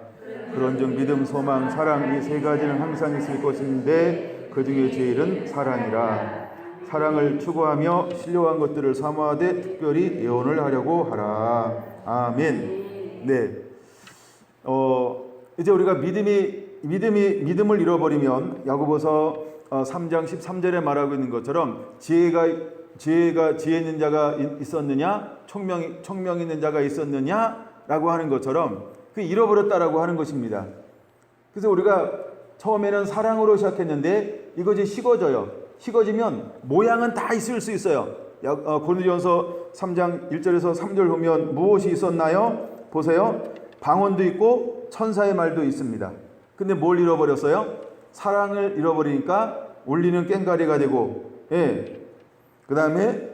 그런즉 믿음, 소망, 사랑 이 세 가지는 항상 있을 것인데 그 중에 제일은 사랑이라. 사랑을 추구하며 신령한 것들을 사모하되 특별히 예언을 하려고 하라. 아멘. 네. 이제 우리가 믿음을 잃어버리면 야고보서 3장 13절에 말하고 있는 것처럼 지혜 있는 자가 있었느냐, 총명 있는 자가 있었느냐라고 하는 것처럼 그 잃어버렸다라고 하는 것입니다. 그래서 우리가 처음에는 사랑으로 시작했는데 이것이 식어져요. 식어지면 모양은 다 있을 수 있어요. 고린도전서 3장 1절에서 3절 보면 무엇이 있었나요? 보세요. 방언도 있고 천사의 말도 있습니다. 근데 뭘 잃어버렸어요? 사랑을 잃어버리니까 울리는 꽹과리가 되고, 그 다음에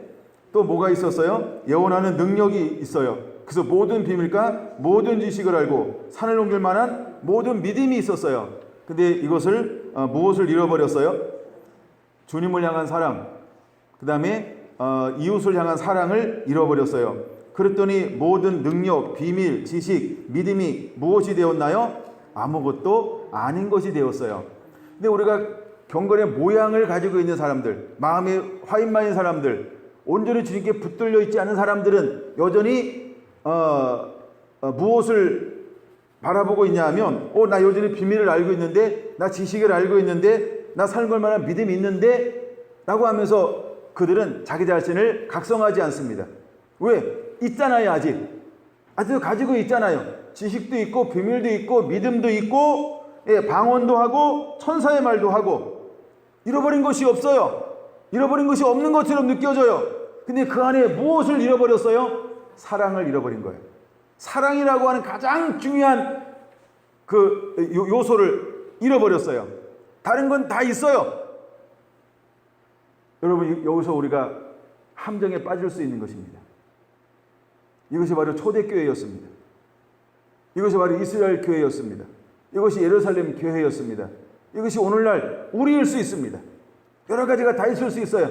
또 뭐가 있었어요? 예언하는 능력이 있어요. 그래서 모든 비밀과 모든 지식을 알고 산을 옮길 만한 모든 믿음이 있었어요. 근데 이것을 무엇을 잃어버렸어요? 주님을 향한 사랑, 그 다음에 이웃을 향한 사랑을 잃어버렸어요. 그랬더니 모든 능력, 비밀, 지식, 믿음이 무엇이 되었나요? 아무것도 아닌 것이 되었어요. 근데 우리가 경건의 모양을 가지고 있는 사람들, 마음에 화인만인 사람들, 온전히 주님께 붙들려 있지 않은 사람들은 여전히 무엇을 바라보고 있냐 하면 나 여전히 비밀을 알고 있는데, 나 지식을 알고 있는데, 나 살걸 만한 믿음이 있는데 라고 하면서 그들은 자기 자신을 각성하지 않습니다. 왜? 있잖아요. 아직 가지고 있잖아요. 지식도 있고 비밀도 있고 믿음도 있고 방언도 하고 천사의 말도 하고 잃어버린 것이 없어요. 잃어버린 것이 없는 것처럼 느껴져요. 근데 그 안에 무엇을 잃어버렸어요? 사랑을 잃어버린 거예요. 사랑이라고 하는 가장 중요한 그 요소를 잃어버렸어요. 다른 건 다 있어요. 여러분, 여기서 우리가 함정에 빠질 수 있는 것입니다. 이것이 바로 초대교회였습니다. 이것이 바로 이스라엘 교회였습니다. 이것이 예루살렘 교회였습니다. 이것이 오늘날 우리일 수 있습니다. 여러 가지가 다 있을 수 있어요.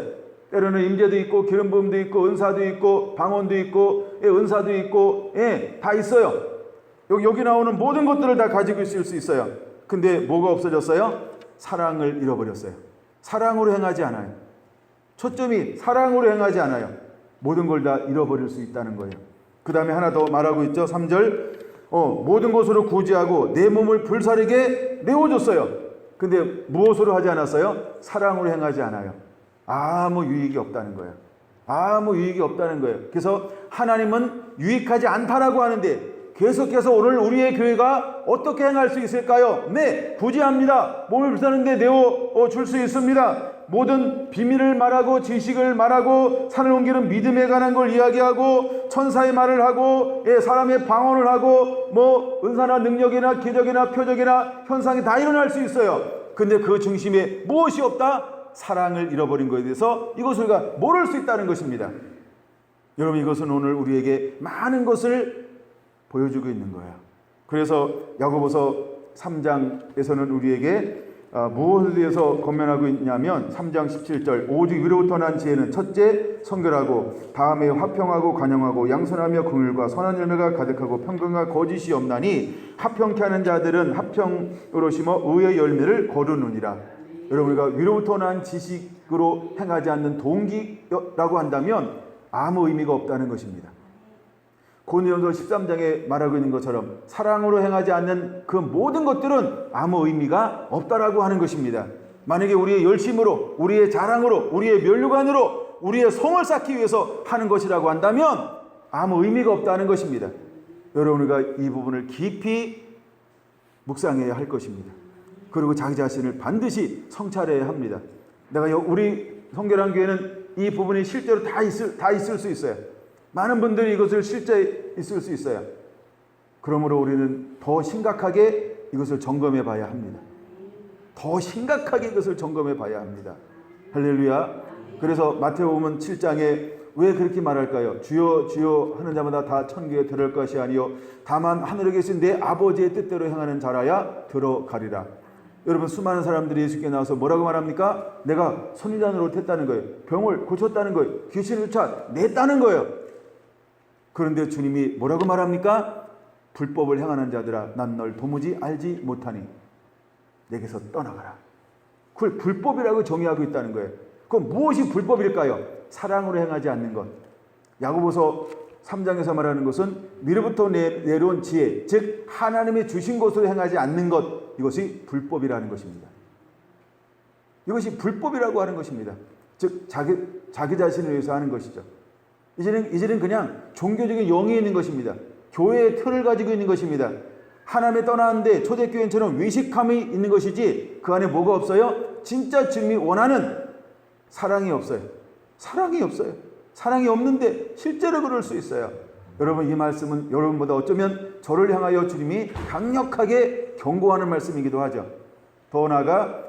때로는 임재도 있고 기름 부음도 있고 은사도 있고 방언도 있고 은사도 있고 다 있어요. 여기 나오는 모든 것들을 다 가지고 있을 수 있어요. 근데 뭐가 없어졌어요? 사랑을 잃어버렸어요. 사랑으로 행하지 않아요. 초점이 사랑으로 행하지 않아요. 모든 걸 다 잃어버릴 수 있다는 거예요. 그 다음에 하나 더 말하고 있죠. 3절 모든 것으로 구제하고 내 몸을 불사르게 내어줬어요. 근데 무엇으로 하지 않았어요? 사랑으로 행하지 않아요. 아무 유익이 없다는 거예요. 아무 유익이 없다는 거예요. 그래서 하나님은 유익하지 않다라고 하는데 계속해서 오늘 우리의 교회가 어떻게 행할 수 있을까요? 네, 구제합니다. 몸을 불사르는데 내어줄 수 있습니다. 모든 비밀을 말하고 지식을 말하고 산을 옮기는 믿음에 관한 걸 이야기하고 천사의 말을 하고 사람의 방언을 하고 뭐 은사나 능력이나 기적이나 표적이나 현상이 다 일어날 수 있어요. 근데 그 중심에 무엇이 없다? 사랑을 잃어버린 것에 대해서 이것을 우리가 모를 수 있다는 것입니다. 여러분, 이것은 오늘 우리에게 많은 것을 보여주고 있는 거예요. 그래서 야고보서 3장에서는 우리에게 무엇에 대해서 권면하고 있냐면 3장 17절 오직 위로부터 난 지혜는 첫째 성결하고 다음에 화평하고 간영하고 양선하며 긍휼과 선한 열매가 가득하고 평강과 거짓이 없나니 합평케 하는 자들은 합평으로 심어 의의 열매를 거두느니라. 여러분, 우리가 위로부터 난 지식으로 행하지 않는 동기라고 한다면 아무 의미가 없다는 것입니다. 고린도전서 13장에 말하고 있는 것처럼 사랑으로 행하지 않는 그 모든 것들은 아무 의미가 없다라고 하는 것입니다. 만약에 우리의 열심으로, 우리의 자랑으로, 우리의 면류관으로, 우리의 성을 쌓기 위해서 하는 것이라고 한다면 아무 의미가 없다는 것입니다. 여러분, 우리가 이 부분을 깊이 묵상해야 할 것입니다. 그리고 자기 자신을 반드시 성찰해야 합니다. 우리 성결한 교회는 이 부분이 실제로 다 있을 수 있어요. 많은 분들이 이것을 실제 있을 수 있어요. 그러므로 우리는 더 심각하게 이것을 점검해 봐야 합니다. 더 심각하게 이것을 점검해 봐야 합니다. 할렐루야. 그래서 마태복음 7장에 왜 그렇게 말할까요? 주여 주여 하는 자마다 다 천국에 들어갈 것이 아니요 다만 하늘에 계신 내 아버지의 뜻대로 행하는 자라야 들어가리라. 여러분, 수많은 사람들이 예수께 나와서 뭐라고 말합니까? 내가 선지자노릇 했다는 거예요. 병을 고쳤다는 거예요. 귀신을 쫓아냈다는 거예요. 그런데 주님이 뭐라고 말합니까? 불법을 행하는 자들아, 난 널 도무지 알지 못하니 내게서 떠나가라. 그걸 불법이라고 정의하고 있다는 거예요. 그럼 무엇이 불법일까요? 사랑으로 행하지 않는 것. 야고보서 3장에서 말하는 것은 위로부터 내려온 지혜, 즉 하나님이 주신 것으로 행하지 않는 것, 이것이 불법이라는 것입니다. 이것이 불법이라고 하는 것입니다. 즉 자기 자신을 위해서 하는 것이죠. 이제는 그냥 종교적인 영이 있는 것입니다. 교회의 틀을 가지고 있는 것입니다. 하나님에 떠나는데 초대교회처럼 외식함이 있는 것이지 그 안에 뭐가 없어요? 진짜 주님이 원하는 사랑이 없어요. 사랑이 없어요. 사랑이 없는데 실제로 그럴 수 있어요. 여러분, 이 말씀은 여러분보다 어쩌면 저를 향하여 주님이 강력하게 경고하는 말씀이기도 하죠. 더 나아가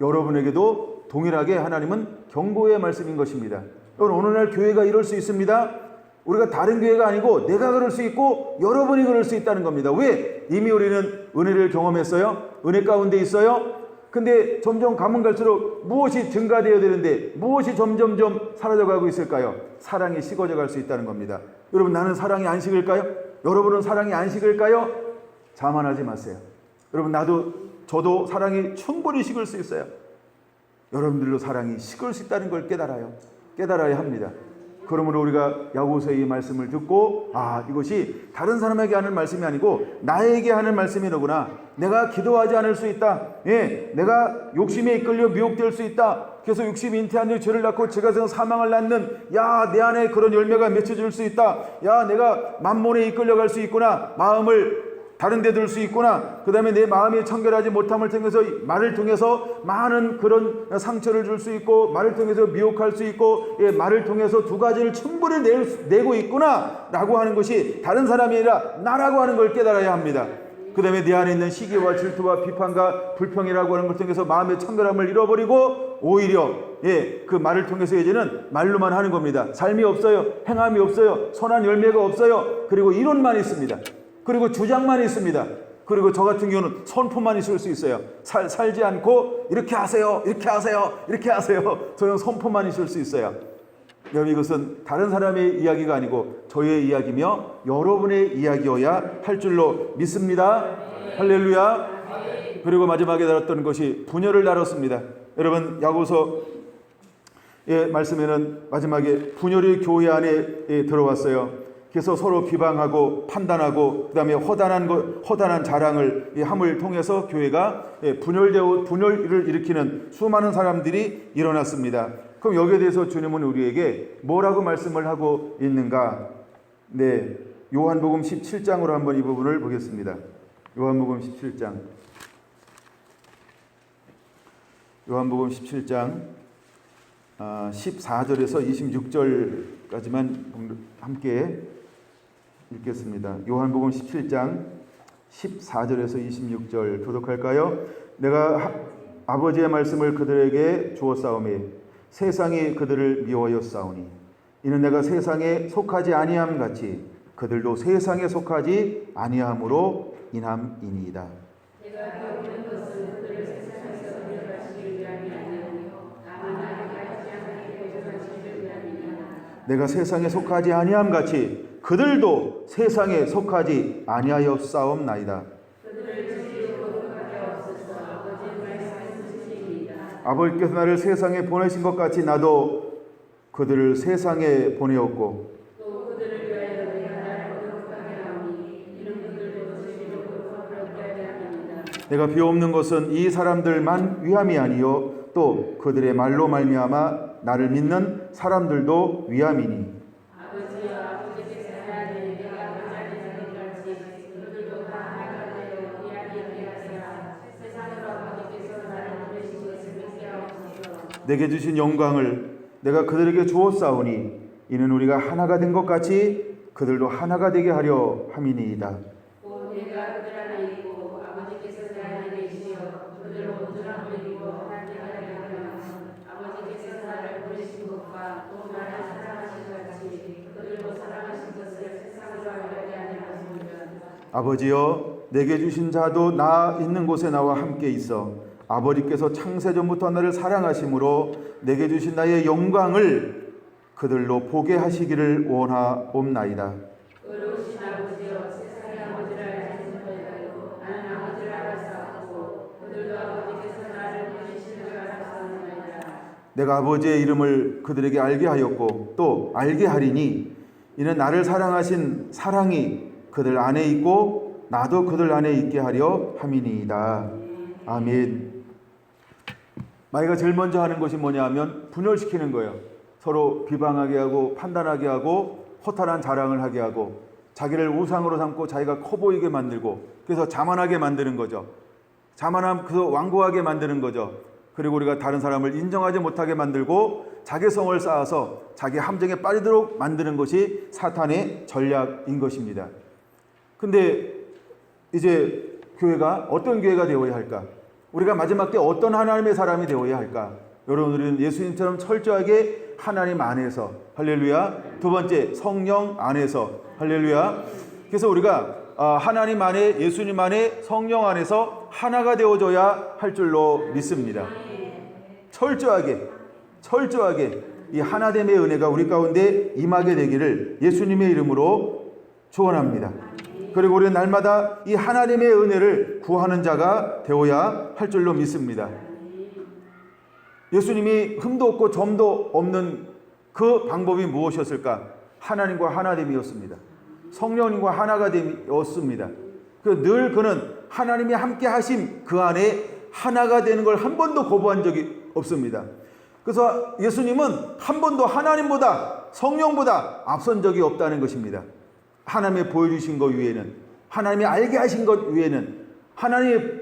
여러분에게도 동일하게 하나님은 경고의 말씀인 것입니다. 여러분, 오늘날 교회가 이럴 수 있습니다. 우리가 다른 교회가 아니고 내가 그럴 수 있고 여러분이 그럴 수 있다는 겁니다. 왜? 이미 우리는 은혜를 경험했어요. 은혜 가운데 있어요. 근데 점점 가면 갈수록 무엇이 증가되어야 되는데 무엇이 점점점 사라져가고 있을까요? 사랑이 식어져 갈 수 있다는 겁니다. 여러분, 나는 사랑이 안 식을까요? 여러분은 사랑이 안 식을까요? 자만하지 마세요. 여러분, 저도 사랑이 충분히 식을 수 있어요. 여러분들도 사랑이 식을 수 있다는 걸 깨달아야 합니다. 그러므로 우리가 야고보서의 이 말씀을 듣고 이것이 다른 사람에게 하는 말씀이 아니고 나에게 하는 말씀이로구나. 내가 기도하지 않을 수 있다. 내가 욕심에 이끌려 미혹될 수 있다. 그래서 욕심이 잉태한 후 죄를 낳고 죄가 사망을 낳는 내 안에 그런 열매가 맺혀질 수 있다. 내가 만몬에 이끌려갈 수 있구나. 마음을 다른 데 둘 수 있구나. 그 다음에 내 마음이 청결하지 못함을 통해서 말을 통해서 많은 그런 상처를 줄 수 있고, 말을 통해서 미혹할 수 있고, 말을 통해서 두 가지를 충분히 내고 있구나 라고 하는 것이 다른 사람이 아니라 나라고 하는 걸 깨달아야 합니다. 그 다음에 내 안에 있는 시기와 질투와 비판과 불평이라고 하는 걸 통해서 마음의 청결함을 잃어버리고 오히려 그 말을 통해서 이제는 말로만 하는 겁니다. 삶이 없어요. 행함이 없어요. 선한 열매가 없어요. 그리고 이론만 있습니다. 그리고 주장만 있습니다. 그리고 저 같은 경우는 선포만 있을 수 있어요. 살지 않고 이렇게 하세요, 이렇게 하세요, 이렇게 하세요. 저는 선포만 있을 수 있어요. 여러분, 이것은 다른 사람의 이야기가 아니고 저의 이야기며 여러분의 이야기여야 할 줄로 믿습니다. 할렐루야. 그리고 마지막에 다뤘던 것이 분열을 다뤘습니다. 여러분, 야고보서의 말씀에는 마지막에 분열이 교회 안에 들어왔어요. 그래서 서로 비방하고 판단하고 그 다음에 허단한 자랑을 함을 통해서 교회가 분열을 일으키는 수많은 사람들이 일어났습니다. 그럼 여기에 대해서 주님은 우리에게 뭐라고 말씀을 하고 있는가? 요한복음 17장으로 한번 이 부분을 보겠습니다. 요한복음 17장. 요한복음 17장 14절에서 26절까지만 함께 읽겠습니다. 요한복음 17장 14절에서 26절 교독할까요? 내가 아버지의 말씀을 그들에게 주었사오매 세상이 그들을 미워하였사오니 이는 내가 세상에 속하지 아니함 같이 그들도 세상에 속하지 아니함으로 인함이니이다. 내가 세상에 속하지 아니함 같이 그들도 세상에 속하지 아니하였사옵나이다. 아버지께서 나를 세상에 보내신 것 같이 나도 그들을 세상에 보내었고 내가 비옵는 것은 이 사람들만 위함이 아니요 또 그들의 말로 말미암아 나를 믿는 사람들도 위함이니 내게 주신 영광을 내가 그들에게 주었사오니 이는 우리가 하나가 된 것 같이 그들도 하나가 되게 하려 함이니이다. 내가 그들 안에 있고 아버지께서 내 안에 계시어 그들 모두를 하나님이고 하나님 안에 하며 아버지께서 나를 보내신 것과 또 나를 사랑하신 같이 그들도 사랑하신 것을 세상으로 알게 하셨습니다. 아버지여 내게 주신 자도 나 있는 곳에 나와 함께 있어 아버지께서 창세전부터 나를 사랑하심으로 내게 주신 나의 영광을 그들로 보게 하시기를 원하옵나이다. 의로우신 아버지여 세상의 아버지를 알지 못하고 나는 아버지를 알았사옵고 그들도 아버지께서 나를 보내신 줄 알았사옵나이다. 내가 아버지의 이름을 그들에게 알게 하였고 또 알게 하리니 이는 나를 사랑하신 사랑이 그들 안에 있고 나도 그들 안에 있게 하려 함이니이다. 아멘. 마귀가 제일 먼저 하는 것이 뭐냐 하면 분열시키는 거예요. 서로 비방하게 하고 판단하게 하고 허탈한 자랑을 하게 하고 자기를 우상으로 삼고 자기가 커 보이게 만들고 그래서 자만하게 만드는 거죠. 자만함 그 완고하게 만드는 거죠. 그리고 우리가 다른 사람을 인정하지 못하게 만들고 자기성을 쌓아서 자기 함정에 빠지도록 만드는 것이 사탄의 전략인 것입니다. 근데 이제 교회가 어떤 교회가 되어야 할까? 우리가 마지막 때 어떤 하나님의 사람이 되어야 할까? 여러분, 우리는 예수님처럼 철저하게 하나님 안에서 할렐루야. 두 번째, 성령 안에서 할렐루야. 그래서 우리가 하나님 안에 예수님 안에 성령 안에서 하나가 되어져야 할 줄로 믿습니다. 철저하게 이 하나됨의 은혜가 우리 가운데 임하게 되기를 예수님의 이름으로 축원합니다. 그리고 우리는 날마다 이 하나님의 은혜를 구하는 자가 되어야 할 줄로 믿습니다. 예수님이 흠도 없고 점도 없는 그 방법이 무엇이었을까? 하나님과 하나됨이었습니다. 성령님과 하나가 됨이었습니다. 늘 그는 하나님이 함께 하심 그 안에 하나가 되는 걸 한 번도 거부한 적이 없습니다. 그래서 예수님은 한 번도 하나님보다 성령보다 앞선 적이 없다는 것입니다. 하나님이 보여주신 것 외에는, 하나님이 알게 하신 것 외에는, 하나님이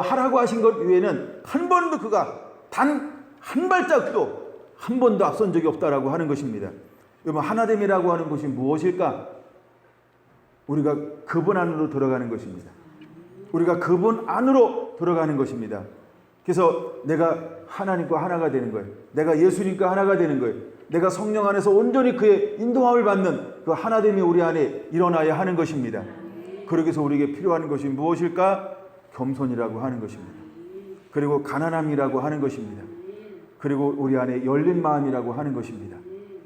하라고 하신 것 외에는 한 번도 그가 단 한 발짝도 한 번도 앞선 적이 없다라고 하는 것입니다. 여러분, 하나됨이라고 하는 것이 무엇일까? 우리가 그분 안으로 들어가는 것입니다. 우리가 그분 안으로 들어가는 것입니다. 그래서 내가 하나님과 하나가 되는 거예요. 내가 예수님과 하나가 되는 거예요. 내가 성령 안에서 온전히 그의 인도함을 받는 그 하나됨이 우리 안에 일어나야 하는 것입니다. 그러기 위해서 우리에게 필요한 것이 무엇일까? 겸손이라고 하는 것입니다. 그리고 가난함이라고 하는 것입니다. 그리고 우리 안에 열린 마음이라고 하는 것입니다.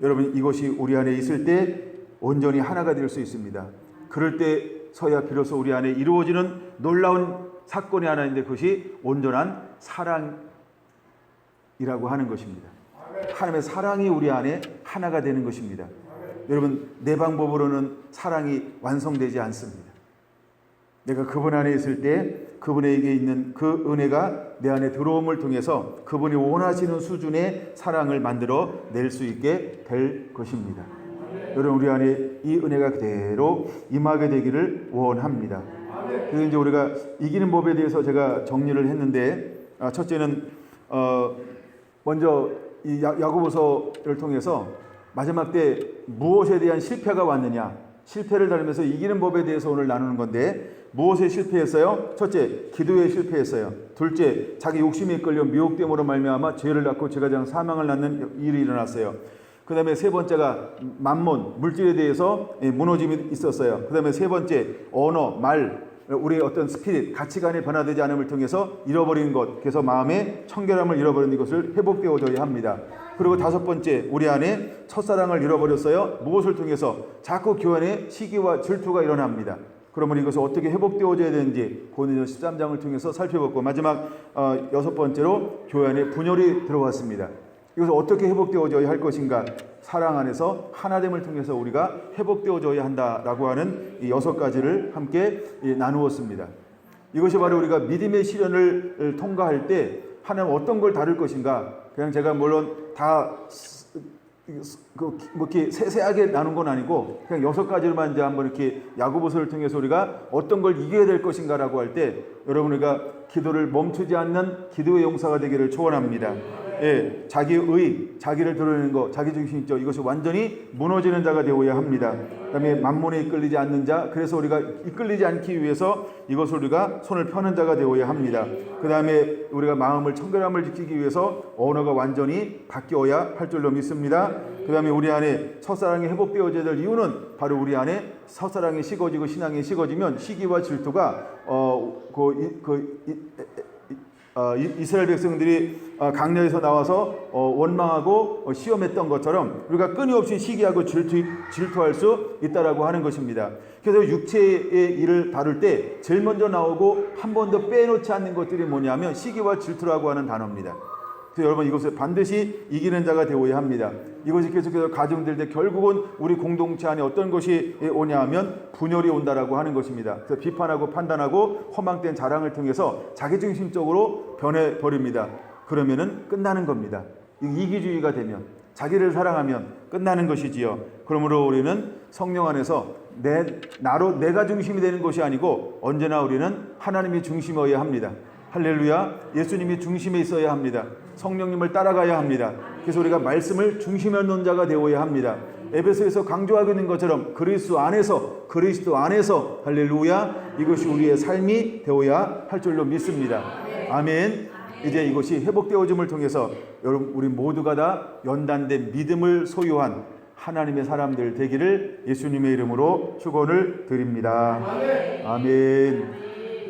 여러분, 이것이 우리 안에 있을 때 온전히 하나가 될 수 있습니다. 그럴 때서야 비로소 우리 안에 이루어지는 놀라운 사건이 하나 있는데 그것이 온전한 사랑이라고 하는 것입니다. 하나님의 사랑이 우리 안에 하나가 되는 것입니다. 여러분, 내 방법으로는 사랑이 완성되지 않습니다. 내가 그분 안에 있을 때 그분에게 있는 그 은혜가 내 안에 들어옴을 통해서 그분이 원하시는 수준의 사랑을 만들어 낼 수 있게 될 것입니다. 여러분, 우리 안에 이 은혜가 그대로 임하게 되기를 원합니다. 그래서 이제 우리가 이기는 법에 대해서 제가 정리를 했는데, 첫째는 먼저 이 야고보서를 통해서 마지막 때 무엇에 대한 실패가 왔느냐, 실패를 다루면서 이기는 법에 대해서 오늘 나누는 건데, 무엇에 실패했어요? 첫째, 기도에 실패했어요. 둘째, 자기 욕심에 끌려 미혹됨으로 말미암아 죄를 낳고 죄가 사망을 낳는 일이 일어났어요. 그 다음에 세 번째가 만몬, 물질에 대해서 무너짐이 있었어요. 그 다음에 세 번째, 언어, 말, 우리의 어떤 스피릿, 가치관이 변화되지 않음을 통해서 잃어버린 것, 그래서 마음의 청결함을 잃어버린 이것을 회복되어져야 합니다. 그리고 다섯 번째, 우리 안에 첫사랑을 잃어버렸어요. 무엇을 통해서? 자꾸 교환의 시기와 질투가 일어납니다. 그러면 이것을 어떻게 회복되어져야 되는지 고린도서 13장을 통해서 살펴봤고, 마지막 여섯 번째로 교회 안에 분열이 들어왔습니다. 이것을 어떻게 회복되어져야 할 것인가? 사랑 안에서 하나됨을 통해서 우리가 회복되어져야 한다라고 하는 이 여섯 가지를 함께 나누었습니다. 이것이 바로 우리가 믿음의 시련을 통과할 때 하나님 어떤 걸 다룰 것인가? 그냥 제가 물론 다 이렇게 세세하게 나눈 건 아니고 그냥 여섯 가지로만 이제 한번 이렇게 야고보서를 통해서 우리가 어떤 걸 이겨야 될 것인가라고 할 때 여러분, 우리가 기도를 멈추지 않는 기도의 용사가 되기를 축원합니다. 예, 자기의, 자기를 드러내는 것, 자기중심적, 이것이 완전히 무너지는 자가 되어야 합니다. 그 다음에 만몬에 이끌리지 않는 자, 그래서 우리가 이끌리지 않기 위해서 이것을 우리가 손을 펴는 자가 되어야 합니다. 그 다음에 우리가 마음을 청결함을 지키기 위해서 언어가 완전히 바뀌어야 할 줄로 믿습니다. 그 다음에 우리 안에 첫사랑이 회복되어져야 될 이유는 바로 우리 안에 첫사랑이 식어지고 신앙이 식어지면 시기와 질투가 이스라엘 백성들이 강야에서 나와서 원망하고 시험했던 것처럼 우리가 끊임없이 시기하고 질투할 수 있다라고 하는 것입니다. 그래서 육체의 일을 다룰 때 제일 먼저 나오고 한 번도 빼놓지 않는 것들이 뭐냐면 시기와 질투라고 하는 단어입니다. 그래서 여러분, 이것을 반드시 이기는 자가 되어야 합니다. 이것이 계속해서 가정될 때 결국은 우리 공동체 안에 어떤 것이 오냐 하면 분열이 온다라고 하는 것입니다. 그래서 비판하고 판단하고 허망된 자랑을 통해서 자기중심적으로 변해버립니다. 그러면은 끝나는 겁니다. 이기주의가 되면, 자기를 사랑하면 끝나는 것이지요. 그러므로 우리는 성령 안에서 내가 중심이 되는 것이 아니고 언제나 우리는 하나님이 중심이어야 합니다. 할렐루야. 예수님이 중심에 있어야 합니다. 성령님을 따라가야 합니다. 그래서 우리가 말씀을 중심에 놓는 자가 되어야 합니다. 에베소에서 강조하고 있는 것처럼 그리스도 안에서 할렐루야, 이것이 우리의 삶이 되어야 할 줄로 믿습니다. 아멘. 이제 이것이 회복되어짐을 통해서 여러분, 우리 모두가 다 연단된 믿음을 소유한 하나님의 사람들 되기를 예수님의 이름으로 축원을 드립니다. 아멘.